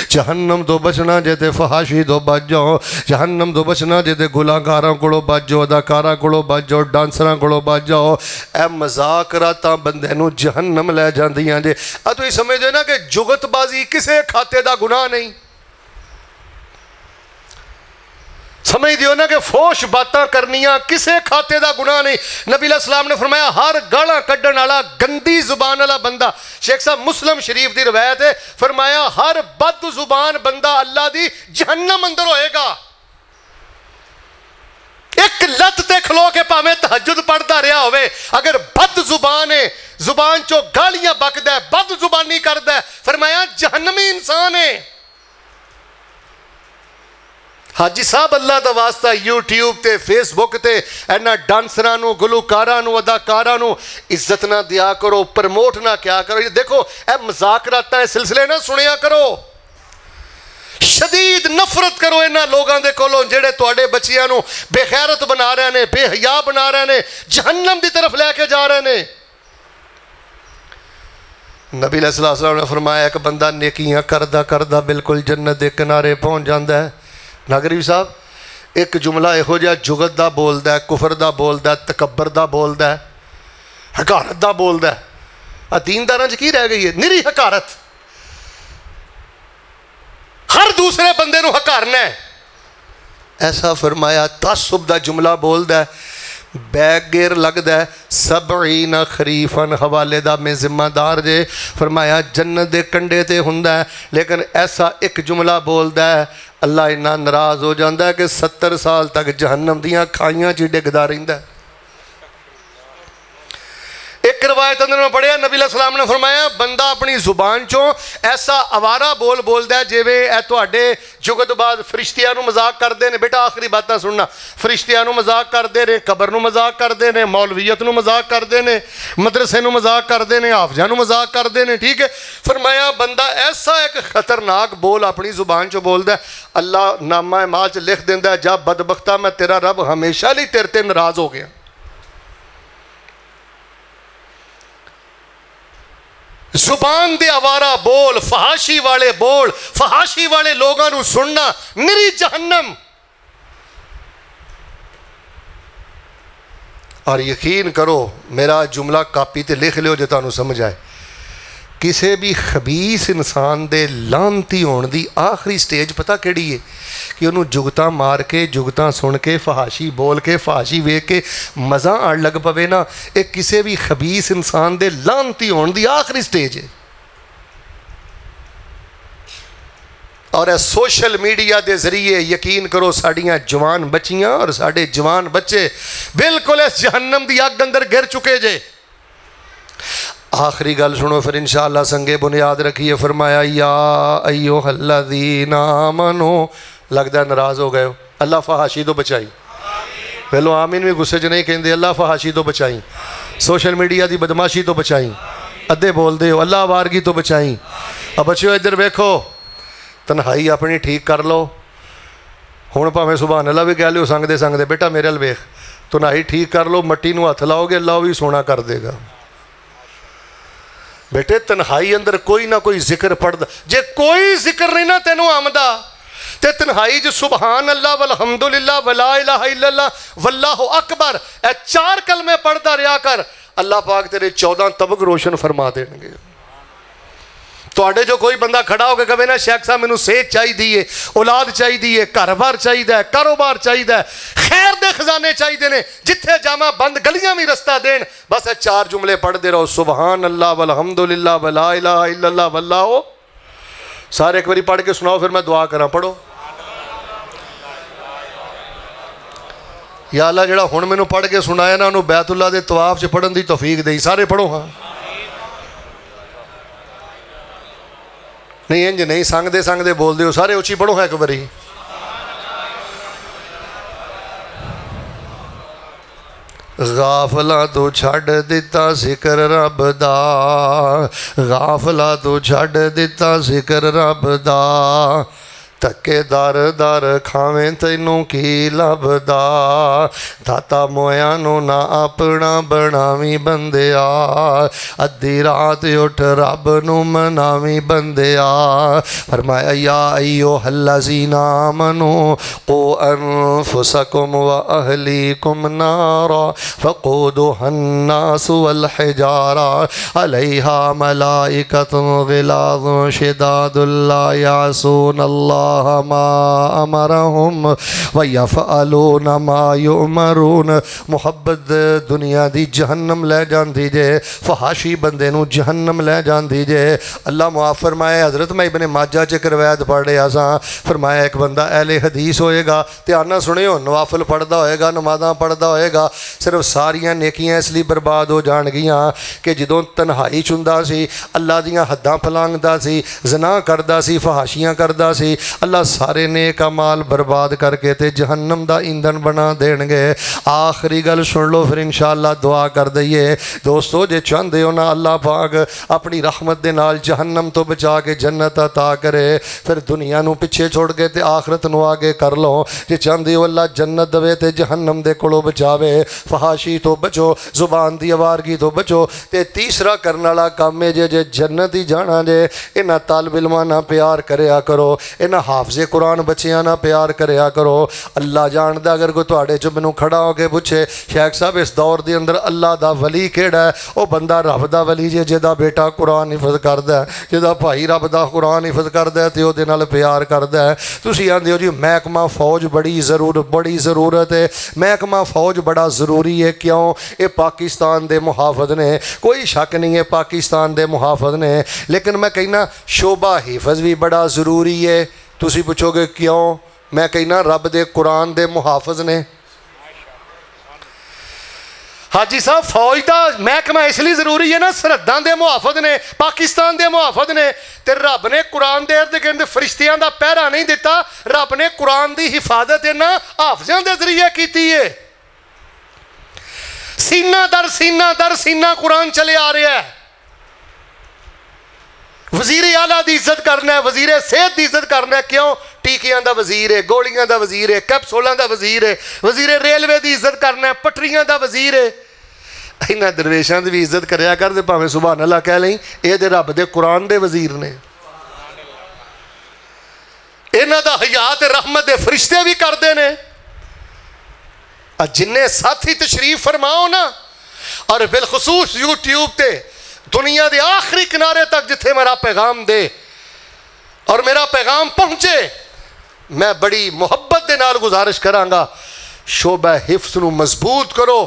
जहन्नम तो बचना जे ते फहाशी तो बच जाओ, जहन्नम तो बचना जे ते गुलाकारां कोलों बच जाओ, अदाकारां कोलों बच जाओ, डांसरां कोलों बच जाओ। ए मजाक रातां बंदे नूं जहन्नम लै जांदियां जे। आ तुसीं समझदे ना कि जुगतबाजी किसे खाते दा गुनाह नहीं, समझ दियो ना कि फोश बातां करनियां किसे खाते का गुनाह नहीं। नबी अलैहिस्सलाम ने फरमाया हर गालां कड्ढण वाला गंदी जुबान वाला बंदा, शेख साहब मुस्लिम शरीफ की रवायत है, फरमाया हर बद जुबान बंदा अल्लाह दी जहन्नम अंदर होएगा। एक लत ते खलो के भावें तहज्जुद पढ़ता रहा होवे, अगर बद जुबान है, जुबान चो गालियां बकदा है, बद जुबानी करदा है, फरमाया जहन्नमी इंसान है। हाजी साहब अल्लाह का वास्ता यूट्यूब ते फेसबुक ते इन्हां डांसरां नूं, गुलकारां नूं, अदाकारां नूं इज्जत ना दिया करो, प्रमोट ना क्या करो। देखो ए मजाकरातां सिलसिले ना सुनिया करो, शदीद नफरत करो इन्हां लोगों के कोलों जेड़े तुहाडे बच्चियां नूं बेखैरत बना रहे ने, बेहया बना रहे ने, जहन्नम की तरफ लैके जा रहे ने। नबी अलैहिस्सलाम ने फरमाया एक बंदा नेकियां करदा करदा बिल्कुल जन्नत के किनारे पहुँच जाता है। नागरी साहब एक जुमला इहो जिहा जुगत का बोलता है, कुफर का बोलता है, तकबर का बोलता है, हकारत का बोलता है। आ दीनदारां च की रह गई है? निरी हकारत, हर दूसरे बंदे नूं हकारना है। ऐसा फरमाया तासुब का जुमला बोलता है, बैग गेर लगता है सबईना खरीफन हवाले दा मैं जिम्मेदार जे। फरमाया जन्नत के कंढे ते हुंदा है, लेकिन ऐसा एक जुमला बोलता है अल्लाह इन्ना नाराज़ हो जाता है कि 70 साल तक जहन्नम दियां खाइयां च डिगदा रहिंदा है। एक रवायत अंदर मैं पढ़िया, नबी अलैहिस्सलाम ने फरमाया बंदा अपनी जुबान चो ऐसा आवारा बोल बोलता है जिवें ए तुहाडे जुगतबाज फरिश्तियां नूं मजाक करते हैं। बेटा आखिरी बातां सुनना, फरिश्तियां नूं मजाक करते हैं, कबर नूं मजाक करते हैं, मौलवीयत नूं मजाक करते हैं, मदरसे नूं मजाक करते हैं, हाफिज़ां नूं मजाक करते हैं। ठीक है, फरमाया बंदा ऐसा एक खतरनाक बोल अपनी जुबान चो बोलता है, अल्लाह नामा माल च लिख देंदा है जा बदबख्ता मैं तेरा रब हमेशा लिए तेरे ते नाराज़ हो गया। जुबान दे आवारा बोल, फहाशी वाले बोल, फहाशी वाले लोगों को सुनना निरी जहन्नम। और यकीन करो, मेरा जुमला कापी ते लिख लियो जो तुहानू समझ आए, किसी भी खबीस इंसान दे लानती होने की आखिरी स्टेज पता किहड़ी है? कि उन्होंने जुगतां मार के, जुगतां सुन के, फहाशी बोल के, फहाशी वेख के मज़ा आन लग पवे ना, ये किसी भी खबीस इंसान दे लानती होने की आखिरी स्टेज है। और सोशल मीडिया के जरिए यकीन करो साड़ियाँ जवान बच्चियाँ और साढ़े जवान बच्चे बिल्कुल इस जहन्नम की अग अंदर गिर चुके जे। आखिरी गल सुनो फिर इंशाअल्लाह संगे बुनियाद रखिए। फरमाया या अय्युहल्लज़ीना आमनू, लगता नाराज़ हो गए हो, अल्लाह फहाशी तो बचाई। पहलो आमीन भी गुस्से च नहीं कहते, अल्लाह फहाशी तो बचाई, सोशल मीडिया की बदमाशी तो बचाई, अद्धे बोलते हो अल्लाह वारगी तो बचाई। अब बच्चों इधर वेखो, तन्हाई अपनी ठीक कर लो। हुण भावें सुभान अल्लाह भी कह लियो संगदे संगदे, बेटा मेरे अल वेख, तन्हाई ठीक कर लो, मट्टी नूं हथ लाओगे अल्लाह भी सोना कर देगा। बेटे तन्हाई अंदर कोई ना कोई जिक्र पढ़दा, जे कोई जिक्र नहीं ना तेनों आमदा ते तन्हाई च सुबहान अल्लाह वलहम्दुलिल्लाह वला इलाहा इल्लल्लाह वल्लाहु अकबर ए 4 कलमे पढ़दा रहा कर, अल्लाह पाक तेरे 14 तबक रोशन फरमा देंगे। तुहाडे जो कोई बंदा खड़ा होकर कहे ना शेख साहब मैनू सेहत चाहिए, औलाद चाहिए, घर बार चाहिए, कारोबार चाहिए, खैर दे खजाने चाहिए ने, जिथे जावा बंद गलियां भी रस्ता देन, बस ये 4 जुमले पढ़ते रहो, सुबहान अल्लाह वलहम्दुलिल्लाह वला इलाहा इल्लल्लाह वल्लाहु। सारे एक बारी पढ़ के सुनाओ, फिर मैं दुआ करा। पढ़ो। या अल्लाह जिहड़ा हुण मैनू पढ़ के सुनाया ना, उन्होंने बैतुल्लाह दे तवाफ च पढ़न की तौफीक देई। सारे पढ़ो। हाँ नहीं इंज नहीं, संगदे संगदे बोलते हो, सारे उची पढ़ो। है एक बारी गाफला तो छड़ दिता जिक्र रब दा, गाफला तो छड़ दिता जिक्र रब दा, धक्के दर दर खावें तैनू की लभदा, दाता मोया नू ना अपना बनावी बंदिया, अद्धी रात उठ रब नू मनावी बंदिया। फरमाया या अय्युहल्लज़ीना आमनू क़ू अनफुसकुम व अहलीकुम नारा फ़क़ूदुहन नासु वल हिजारा अलैहा मलाइकतुन ग़िलाज़ुन शिदादुन ला यासून अल्लाह मा अमरहुम व यफ़अलून मा युमरून। मुहब्बत दुनिया दी जहन्नम ले जाती जे, फहाशी बंदे नू जहन्नम ले जाती जे। अल्लाह मुआफ़ फरमाए। हज़रत मैं इब्ने माजा च एक रवायत पढ़ रहा सा, फरमाया एक बंदा अहले हदीस होएगा, ध्यान नाल सुनियो, नवाफिल पढ़दा होएगा, नमाज़ां पढ़दा होएगा, सिर्फ सारियां नेकियां इसलिए बर्बाद हो जाणगियां कि जदों तन्हाई च हुंदा सी, अल्लाह दियां हद्दां फलांघदा सी, ज़ना करदा सी, फहाशियां करदा सी, अल्लाह सारे नेक अमाल बर्बाद करके ते जहन्नम दा ईंधन बना देणगे। आखिरी गल सुन लो, फिर इंशाअल्लाह दुआ कर दईए। दोस्तों जे चाहते हो ना अल्लाह पाक अपनी रहमत दे नाल जहन्नम तो बचा के जन्नत अता करे, फिर दुनिया नू पिछे छोड़ के ते आखरत नू आगे कर लो। जे चाहते हो अल्लाह जन्नत दवे ते जहन्नम दे कोलों बचावे, फहाशी तो बचो, जुबान दी आवारगी तो बचो। ते तीसरा करने वाला काम है जे जन्नत ही जाना जे, इन्हां तालिब इल्मां नाल प्यार करया करो, इन्हां हाफिज़े कुरान बच्चियां नाल प्यार करया करो। अल्लाह जानदा अगर कोई तुहाडे च मैनू खड़ा होके पूछे शेख साहब इस दौर के अंदर अल्लाह दा वली केड़ा है, वह बंदा रब दा वली जे जिहदा बेटा कुरान हिफज करदा है, जिहदा भाई रब दा कुरान हिफज करदा है ते उहदे नाल प्यार करदा है। तुसीं आंदे हो जी महकमा फौज बड़ी ज़रूरत है, महकमा फौज बड़ा ज़रूरी है। क्यों? ये पाकिस्तान दे मुहाफ़िज़ ने, कोई शक नहीं है पाकिस्तान दे मुहाफ़िज़ ने, लेकिन मैं कहना शोभा हिफज भी बड़ा ज़रूरी है। तुसीं पुछोगे क्यों? मैं कहना रब दे कुरान दे मुहाफ़िज़ ने। हाजी साहब फौज का महकमा इसलिए जरूरी है ना, सरहदां दे मुहाफिज ने, पाकिस्तान दे मुहाफिज ने, ते रब ने कुरान दे इर्द गिर्द फरिश्तियां दा पहरा नहीं दिता, रब ने कुरान की हिफाजत इन्हां हाफिज़ां दे जरिए कीती है। सीना दर सीना कुरान चले आ रहा है। वजीर आला की इज्जत करना है, वजीर सेहत की इज्जत करना है। क्यों? टीकियां का वजीर है, गोलियां का वजीर है, कैप्सूलों का वजीर है, वजीर रेलवे की इज्जत करना है, पटरियां का वजीर है। इन्हां दरवेशां दी भी इज्जत करया कर ते भावें सुभान अल्लाह कह लई, ये ते रब दे कुरान दे वजीर ने। इन्हां दा हया ते रहमत दे फरिश्ते भी करदे ने। जिन्ने साथी तशरीफ फरमाओ ना, और बिलखसूस यूट्यूब ते दुनिया के आखिरी किनारे तक जिथे मेरा पैगाम दे और मेरा पैगाम पहुँचे, मैं बड़ी मुहब्बत के नाल गुजारिश करांगा, शोबा हिफ्स नूं मजबूत करो,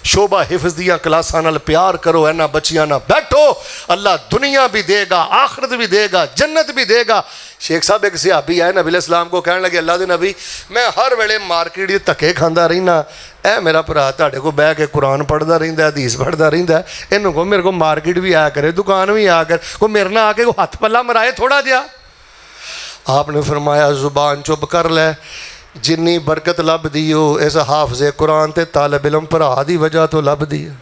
शोबा हिफ्स दियां क्लासां नाल प्यार करो, इन्हां बच्चियां नाल बैठो। अल्लाह दुनिया भी देगा, आखिरत भी देगा, जन्नत भी देगा। शेख साहब एक सहाबी आए नबी अलैहिस्सलाम को, कहने लगे अल्लाह के नबी, मैं हर वेले मार्केट के धक्के खांदा रहिना, ए मेरा भरा तुहाडे को बह के कुरान पढ़ता रहिंदा, हदीस पढ़ता रहिंदा, इन्हूं को मेरे को मार्केट भी आया करे, दुकान भी आया कर, कोई मेरे नाल आके कोई हथ पल्ला मराए थोड़ा जिहा। आपने फरमाया जुबान चुप कर लै, जिन्नी बरकत लभदी हो इस हाफजे कुरान ते तालिब इलम भरा दी वजह तो लभदी है।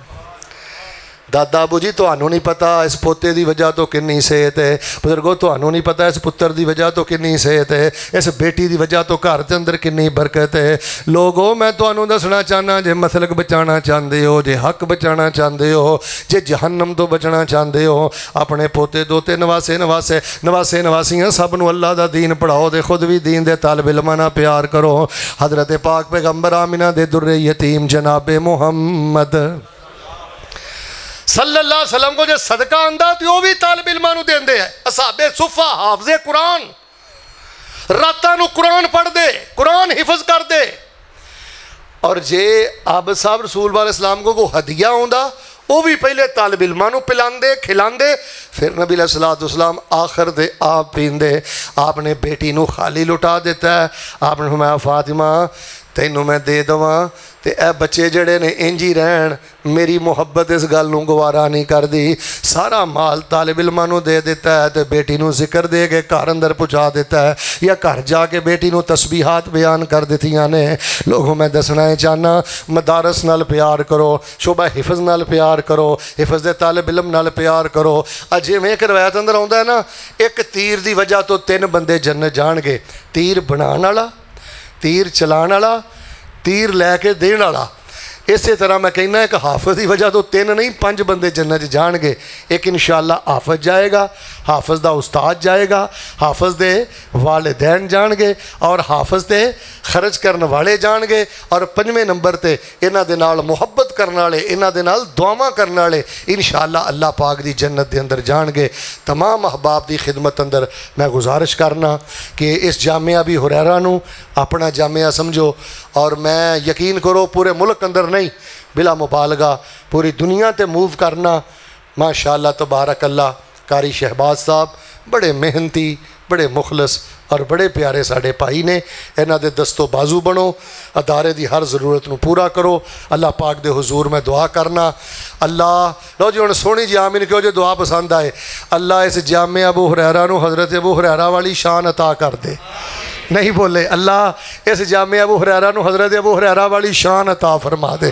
दादा अबू जी तुहानू नहीं पता इस पोते की वजह तो कितनी सेहत है, बुजुर्गो तुहानू नहीं पता इस पुत्र की वजह तो कितनी सेहत है, इस बेटी की वजह तो घर के अंदर कितनी बरकत है। लोगो मैं तुहानू दसना चाहना, जे मसलक बचाना चाहते हो, जे हक बचाना चाहते हो, जे जहन्नम तो बचना चाहते हो, अपने पोते दोते नवासे नवासे नवासे नवासियाँ सब नू अल्लाह का दीन पढ़ाओ, दे खुद भी दीन दे तालिब इल्मां नाल प्यार करो। हजरत पाक पैगंबर आमिना दे दुर्रे यतीम जनाबे मुहम्मद सल्लल्लाहु अलैहि वसल्लम को जो सदका आंदा तो वह भी तालिब इल्मां नूं देंदे है। असाबे सुफा हाफजे कुरान रातां नूं कुरान पढ़दे, कुरान हिफज करदे। और जे आबद साहब रसूल वाले इस्लाम को हदिया आउंदा, वो भी पहले तालिब इल्मां नूं पिलांदे खिलांदे, फिर नबी अलैहिस्सलातु वस्सलाम आखिर दे आप पींदे। आपने बेटी नूं खाली लुटा दिता है। आपने फरमाया फातिमा तैनूं मैं दे देवां ते ए बच्चे जड़े ने इंज ही रहन, मेरी मुहब्बत इस गल नूं गवारा नहीं करदी। सारा माल तालिब इल्मां नूं दे दिता है ते बेटी नूं जिक्र दे के घर अंदर पहुँचा दिता है, या घर जाके बेटी नूं तस्बीहात बयान कर दित्तियां ने। लोगों मैं दसना है चाहना, मदारस नाल प्यार करो, शोबा हिफज नाल प्यार करो, हिफज दे तालिब इल्म नाल प्यार करो। जिवें एक रवायत अंदर आउंदा है ना, एक तीर की वजह तो 3 बंदे जन्नत जाणगे, तीर बनाने वाला, तीर चलाने वाला, तीर लैके देने वाला। इस तरह मैं कहना एक हाफज की वजह तो 3 नहीं 5 बंदे जन्नत जाएंगे। एक इंशाअल्लाह हाफज जाएगा, हाफज का उस्ताद जाएगा, हाफज दे वालिदैन जाएंगे, और हाफज दे खर्च करने वाले जाएंगे, और 5वें नंबर ते इन्हां दे नाल मुहब्बत करने वाले, इन्हां दे नाल दुआवां करने वाले इंशाअल्लाह अल्लाह पाक दी जन्नत दे अंदर जाएंगे। तमाम अहबाब की खिदमत अंदर मैं गुजारिश करना कि इस जामिया भी हुरैरा नूं अपना जामिया समझो, और मैं यकीन करो पूरे मुल्क अंदर नहीं बिला मुबालगा पूरी दुनिया ते मूव करना। माशाअल्लाह तबारक अल्लाह कारी शहबाज साहब बड़े मेहनती, बड़े मुखलस और बड़े प्यारे साढ़े भाई ने। इन्हां दे दस्तो बाजू बनो, अदारे की हर ज़रूरत नूं पूरा करो। अल्लाह पाक दे हुजूर में दुआ करना, अल्लाह लो जी हुण सोहनी जी आमीन कहो जो दुआ पसंद आए। अल्लाह इस जामे अबू हुरैरा नूं हज़रत अबू हुरैरा वाली शान अता कर दे। नहीं बोले अल्लाह इस जामे अबू हुरैरा नूं हज़रत अबू हुरैरा वाली शान अता फरमा दे।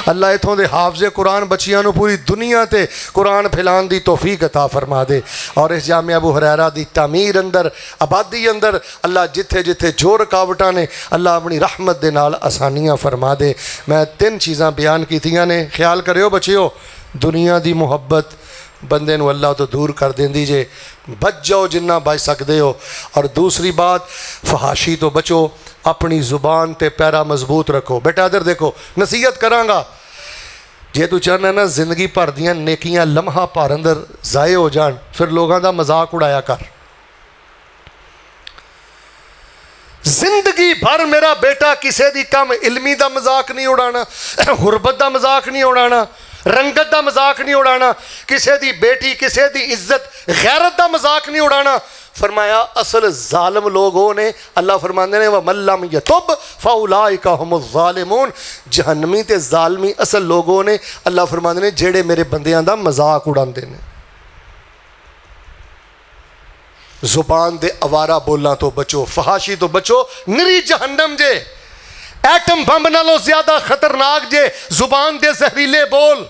अल्लाह इत्थों दे हाफज़े कुरान बच्चियां नूं पूरी दुनिया ते कुरान फैलाण दी तौफीक अता फरमा दे। और इस जामे अबू हुरैरा दी तामीर अंदर, आबादी अंदर अल्लाह जिथे जिथे जो रुकावटां ने अल्लाह अपनी रहमत दे नाल आसानियां फरमा दे। मैं 3 चीज़ां बयान कीतियां ने, ख्याल करियो बच्चियो। दुनिया दी मुहब्बत बंदे नूं अल्लाह तो दूर कर देंदी जे, बच जाओ जिन्ना बच सकते हो। और दूसरी बात फहाशी तो बचो, अपनी ज़ुबान ते पैरा मजबूत रखो। बेटा इधर देखो, नसीहत करांगा, जे तू चाहना ना जिंदगी भर दियां नेकियां लम्हा भर अंदर ज़ाए हो जान, फिर लोगों का मजाक उड़ाया कर। जिंदगी भर मेरा बेटा किसी दी कम इल्मी का मजाक नहीं उड़ाना, गुरबत का मजाक नहीं उड़ाना, रंगत का मजाक नहीं उड़ाना, किसी दी बेटी किसी दी इज्जत गैरत का मजाक नहीं उड़ाना। फरमाया असल जालिम लोग वो ने, अल्लाह फरमाते ने वमल्लम यतुब फउलाइका हुमुज़ ज़ालिमून, जहन्नमी ते जालमी असल लोग वो ने, अल्लाह फरमाते ने जेड़े मेरे बंदियां दा मजाक उड़ाते हैं। जुबान दे अवारा बोलों तो बचो, फहाशी तो बचो, निरी जहन्नम जे, एटम बम नालों ज्यादा खतरनाक जे जुबान दे जहरीले बोल।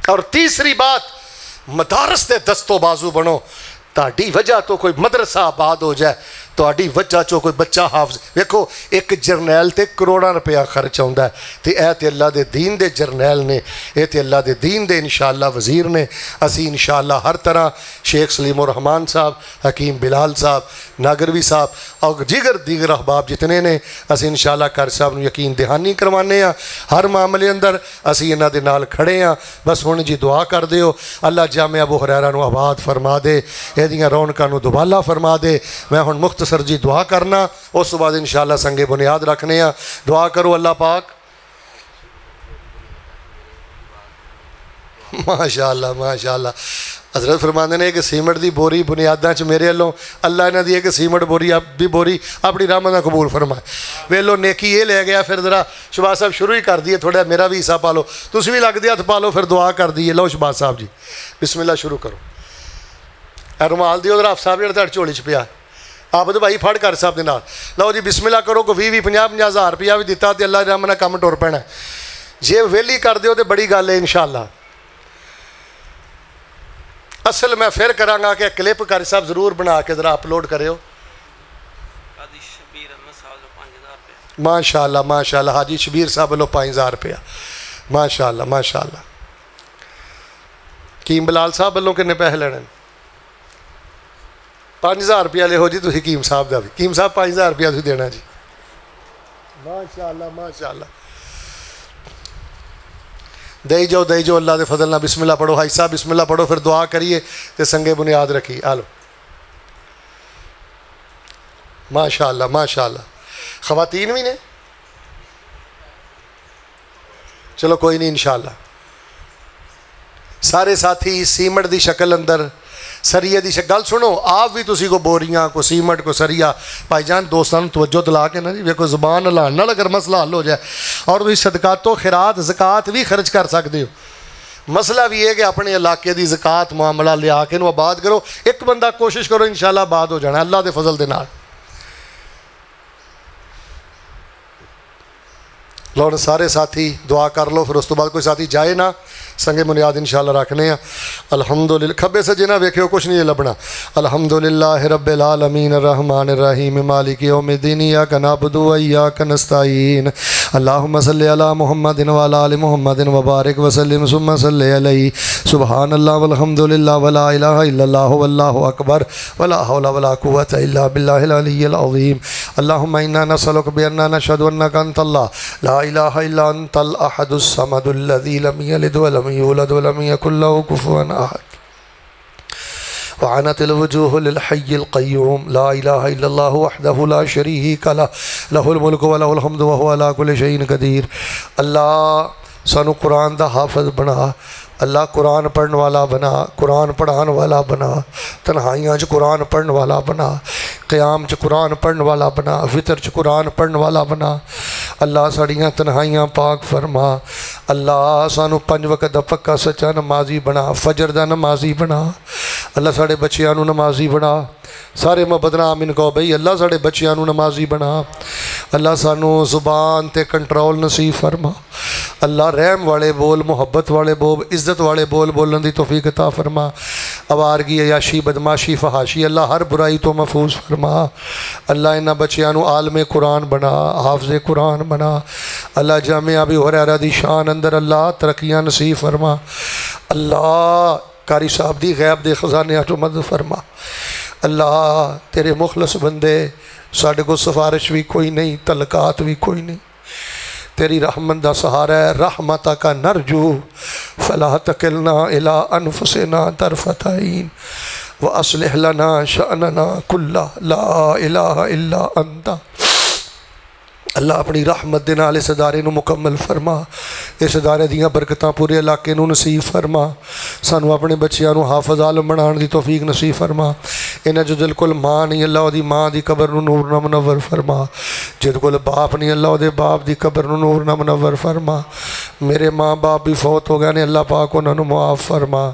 और तीसरी बात, मदारस दे दस्तो बाजू बनो, ਤੁਹਾਡੀ ਵਜ੍ਹਾ ਤੋਂ ਕੋਈ ਮਦਰਸਾ ਆਬਾਦ ਹੋ ਜਾਏ, ਤੁਹਾਡੀ ਵਜ੍ਹਾ ਚੋਂ ਕੋਈ ਬੱਚਾ ਹਾਫਜ਼। ਵੇਖੋ ਇੱਕ ਜਰਨੈਲ ਤੇ ਕਰੋੜਾਂ ਰੁਪਇਆ ਖਰਚ ਆਉਂਦਾ ਹੈ, ਤੇ ਇਹ ਤੇ ਅੱਲਾ ਦੇ दीन ਦੇ ਜਰਨੈਲ ਨੇ, ਇਹ ਤੇ ਅੱਲਾ ਦੇ दीन ਦੇ इंशाअल्लाह वज़ीर ने। ਅਸੀਂ इंशाअल्लाह हर तरह शेख सलीम रहमान साहब, हकीम बिलाल साहब, नागरवी साहब और दीगर अहबाब जितने ने, ਅਸੀਂ इंशाअल्लाह कारी साहब ਨੂੰ ਯਕੀਨ दहानी करवाने ਆ हर मामले अंदर। ਅਸੀਂ ਇਹਨਾਂ ਦੇ ਨਾਲ ਖੜੇ ਆ। बस ਹੁਣ जी दुआ कर दिओ, अल्लाह जामिया अबू हुरैरा ਨੂੰ आबाद फरमा दे, ਇਹਦੀਆਂ रौनकां ਨੂੰ दुबाला फरमा दे। मैं हुण मुख्तसर जी दुआ करना, उस तो बाद इंशाअल्लाह संगे बुनियाद रखने आ। दुआ करो अल्लाह पाक। माशाअल्लाह माशाअल्लाह। हज़रत फरमाते ने कि सीमेंट की बोरी बुनियादा च मेरे वालों अल्लाह इन्हां दी कि सीमेंट बोरी भी बोरी अपनी रहमत नाल कबूल फरमाए। वेलो नेकी ये ले गया। फिर जरा शहबाज साहब शुरू ही कर दिए, थोड़ा मेरा भी हिस्सा पा लो, तुसीं भी लगदे हथ पा लो, फिर दुआ कर दीए। लो शहबाज साहब जी बिस्मिल्लाह शुरू करो। रुमाल दिओ उधर साहब जो तुहाडी झोली च पिया, आबद भाई फड़ कर साहब के नाल। लो जी बिस्मिल्लाह करो। को 20 50 हज़ार रुपया भी दिता तो अल्लाह रहमत नाल काम टुर पैना। जे वेली कर दिओ तो बड़ी गल है इंशाअल्लाह। असल मैं फिर करांगा कि क्लिप कारी साहब जरूर बना के जरा अपलोड करियो। माशाअल्लाह माशाअल्लाह। हाजी शबीर साहब वालों 5000 रुपया माशाअल्लाह माशाअल्लाह। कीम बिलाल साहब वालों किन्ने पैसे लेने? 5000 रुपया ले हो जी तुसीं कीम साहब का भी। कीम साहब 5000 रुपया तुसीं देना जी। माशाअल्लाह माशाअल्लाह। दई जाओ अल्लाह के फजल ना। बिस्मिल्लाह पढ़ो हाई साहब, बिस्मिल्लाह पढ़ो, फिर दुआ करिए तो संगे बुनियाद रखी। आ लो माशाअल्लाह माशाअल्लाह। खवातीन भी ने, चलो कोई नहीं इंशाअल्लाह। सारे साथी सीमेंट की शक्ल अंदर सरिया की गल सुनो। आप भी तुसी को बोरियां को सीमेंट को सरिया भाईजान दोस्तों तवज्जो दिला के ना जी। देखो जुबान हलाने नाल अगर मसला हल हो जाए और तुम सदकातो खिरात ज़कात भी खर्च कर सकते हो। मसला भी है कि अपने इलाके की ज़कात मामला लिया के आबाद करो। एक बंदा कोशिश करो इंशाअल्लाह आबाद हो जाना अल्लाह के फजल के नाल। लो सारे साथी दुआ कर लो, फिर उस तो बाद कोई साथी जाए ना, संगे बुनियाद इंशाअल्लाह रखने हैं। अल्हम्दुलिल्लाह। खब्बे सज्जे ना वेखियो कुछ नहीं लभना। अल्हम्दुलिल्लाह रब्बिल आलमीन अर्रहमानिर रहीम मालिक यौमिद्दीन इय्याका नअबुदु व इय्याका नस्तईन अल्लाहुम्मा सल्लि अला मुहम्मदिन व अला आलि मुहम्मदिन व बारिक व सल्लिम सुम्मा सल्लि अलैहि सुबहानल्लाह वल्हम्दुलिल्लाह व ला इलाहा इल्लल्लाह वल्लाहु अकबर व ला हौला व ला कुव्वता इल्ला बिल्लाहिल अलिय्यिल अज़ीम। अल्लाहुम्मा इन्ना नसअलुका बिअन्ना नशहदु अन्नका अंतल्लाह ला इलाहा इल्ला अंतल अहदुस समदुल्लज़ी लम यलिद व लम यूलद व लम यकुल लहु कुफुवन अहद वअनतिल वजूहु लिल हय्यिल क़य्यूम ला इलाहा इल्लल्लाहु वहदहु ला शरीका लहु लहुल मुल्कु व लहुल हम्दु व हुवा अला कुल्लि शैइन क़दीर। अल्लाह सानू कुरान दा हाफिज़ बना, अल्लाह कुरान पढ़ने वाला बना, कुरान पढ़ाने वाला बना, तन्हाइयाँ च कुरान पढ़ने वाला बना, क़याम च कुरान पढ़ने वाला बना, वितर च कुरान पढ़ने वाला बना। अल्लाह साड़ियाँ तन्हाइयाँ पाक फरमा। अल्लाह सानू 5 वक्त दा पक्का सच्चा नमाजी बना, फजर दा नमाजी बना। अल्लाह साढ़े बच्चियां नू नमाजी बना। सारे बदनाम इनको बई अल्लाह साढ़े बच्चियां नू नमाजी बना। अल्लाह सानू ज़ुबान ते कंट्रोल नसीब फरमा। अल्लाह रहम वाले बोल, मुहब्बत वाले बोल, इज़्ज़त वाले बोल बोलन दी तौफीक अता फरमा। अवारगी अयाशी बदमाशी फहाशी अल्लाह हर बुराई तो महफूज फरमा। अल्लाह इन्हां बच्चियां नू आलमे कुरान बना, हाफिज़े कुरान बना। अल्लाह जामिया अबू हुरैरा दी शान अंदर अल्लाह तरक्कियां नसीब फरमा। अल्लाह कारी साहब दी गैब दे खजाने तो मदद फरमा। अल्लाह तेरे मुखलस बंदे, साढ़े को सिफारिश भी कोई नहीं, तलकात भी कोई नहीं, तेरी रहमत दा सहारा है। रहमत का नरजू फला तकिलना इला अनफुसिना तरफत ऐन व अस्लिह लना शअनना कुल्ला ला इलाहा इल्ला अंता। अल्लाह अपनी रहमत दे नाल इस अदारे नू मुकम्मल फरमा। इस अदारे दियां बरकतां पूरे इलाके नू नसीब फरमा। सानू अपने बच्चियां नू हाफिज़ आलम बनाने दी तौफीक नसीब फरमा। इन्हां जो जिल कोल माँ नहीं अल्लाह उहदी माँ दी कबर नू नूर नाल मुनव्वर फरमा। जिद कोल बाप नहीं अल्लाह उहदे बाप दी कबर नू नूर नाल मुनव्वर फरमा। मेरे माँ बाप भी फौत हो गए ने, अल्लाह पाक उन्हां नू मुआफ़ फरमा।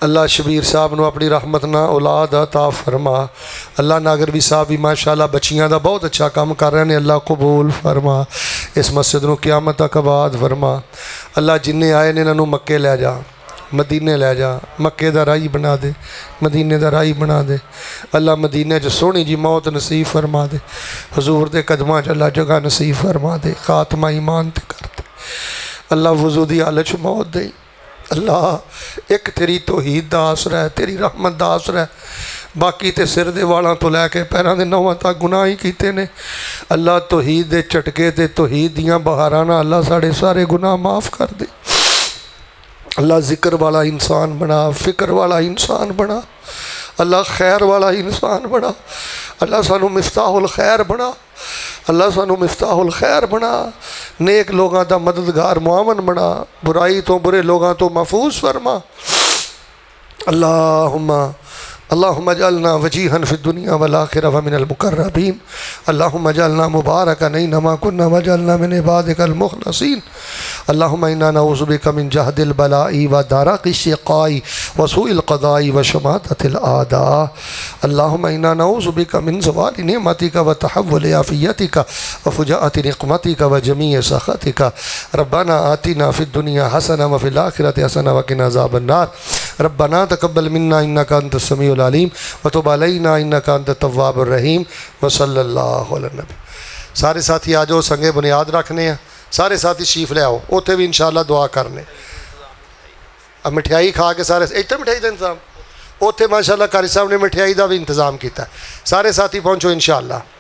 अल्लाह शबीर साहब नू अपनी रहमत ना औलाद अता फरमा। अल्लाह नागरवी साहब भी माशाअल्लाह बच्चियां दा बहुत अच्छा काम कर रहे हैं, अल्लाह कबूल फरमा। इस मस्जिद नू क़यामत तक आबाद फरमा। अल्लाह जिन्ने आए ने इन्हां नू मक्के लै जा, मदीने लै जा, मक्के दा राही बना दे, मदीने दा राही बना दे। अल्लाह मदीने च सोहनी जी मौत नसीब फरमा दे। हजूर दे कदमां च अल्लाह जगह नसीब फरमा दे, खात्मा ईमान ते कर दे। अल्लाह वजू दी हालत च मौत दे। अल्लाह एक तेरी तौहीद दा आसरा है, तेरी रहमत दा आसरा है। बाकी तो सिर दे वालों तो लैके पैरों के नौवां तक गुनाह ही किए ने। अल्लाह तौहीद दे झटके ते तौहीद दियां बहारां नाल अल्लाह साढ़े सारे गुनाह माफ़ कर दे। अल्लाह जिक्र वाला इंसान बना, फिक्र वाला इंसान बना, अल्लाह खैर वाला इंसान बना। अल्लाह सानू मिफ्ताहुल खैर बना, अल्लाह सानू मिफ्ताहुल खैर बना। नेक लोगों का मददगार मुआवन बना, बुराई तो बुरे लोगों तो महफूज फरमा। अल्लाहुम्मा अल्लाहुम्मा जअलना वजीहन फिद दुनिया वल आखिरह व मिनल मुकर्रबीन। अल्लाहुम्मा जअलना मुबारकन ऐनमा कुन्ना व जअलना मिन इबादिकल मुखलसीन। अल्लाहुम्मा इन्ना नऊज़ु बिका मिन जहदिल बलाई व दारकिश शिक़ाई व सूइल क़ज़ाई व शमाततिल आदा। अल्लाहुम्मा इन्ना नऊज़ु बिका मिन ज़वालि निअमतिका व तहव्वुलि आफ़ियतिका व फुजाअति निक़मतिका व जमीइ सख़तिका। रब्बना आतिना फ़िद दुनिया हसना व फ़िल आखिरति हसना व क़िना अज़ाबन नार। रब्बना तक़ब्बल मिन्ना इन्नका अंतस समीउल अलीम व तुब अलैना इन्नका अंतत तव्वाबुर रहीम व सल्लल्लाहु अलैहि नबी। सारे साथी आ जाओ, संगे बुनियाद रखने हैं। सारे साथी शीफ ले आओ, उत्थे भी इंशाअल्लाह दुआ करने। अब मिठाई खा के सारे इतने मिठाई का इंतजाम, उत्थे माशाअल्लाह कारी साहब ने मिठाई का भी इंतजाम किया। सारे साथी पहुँचो इंशाअल्लाह।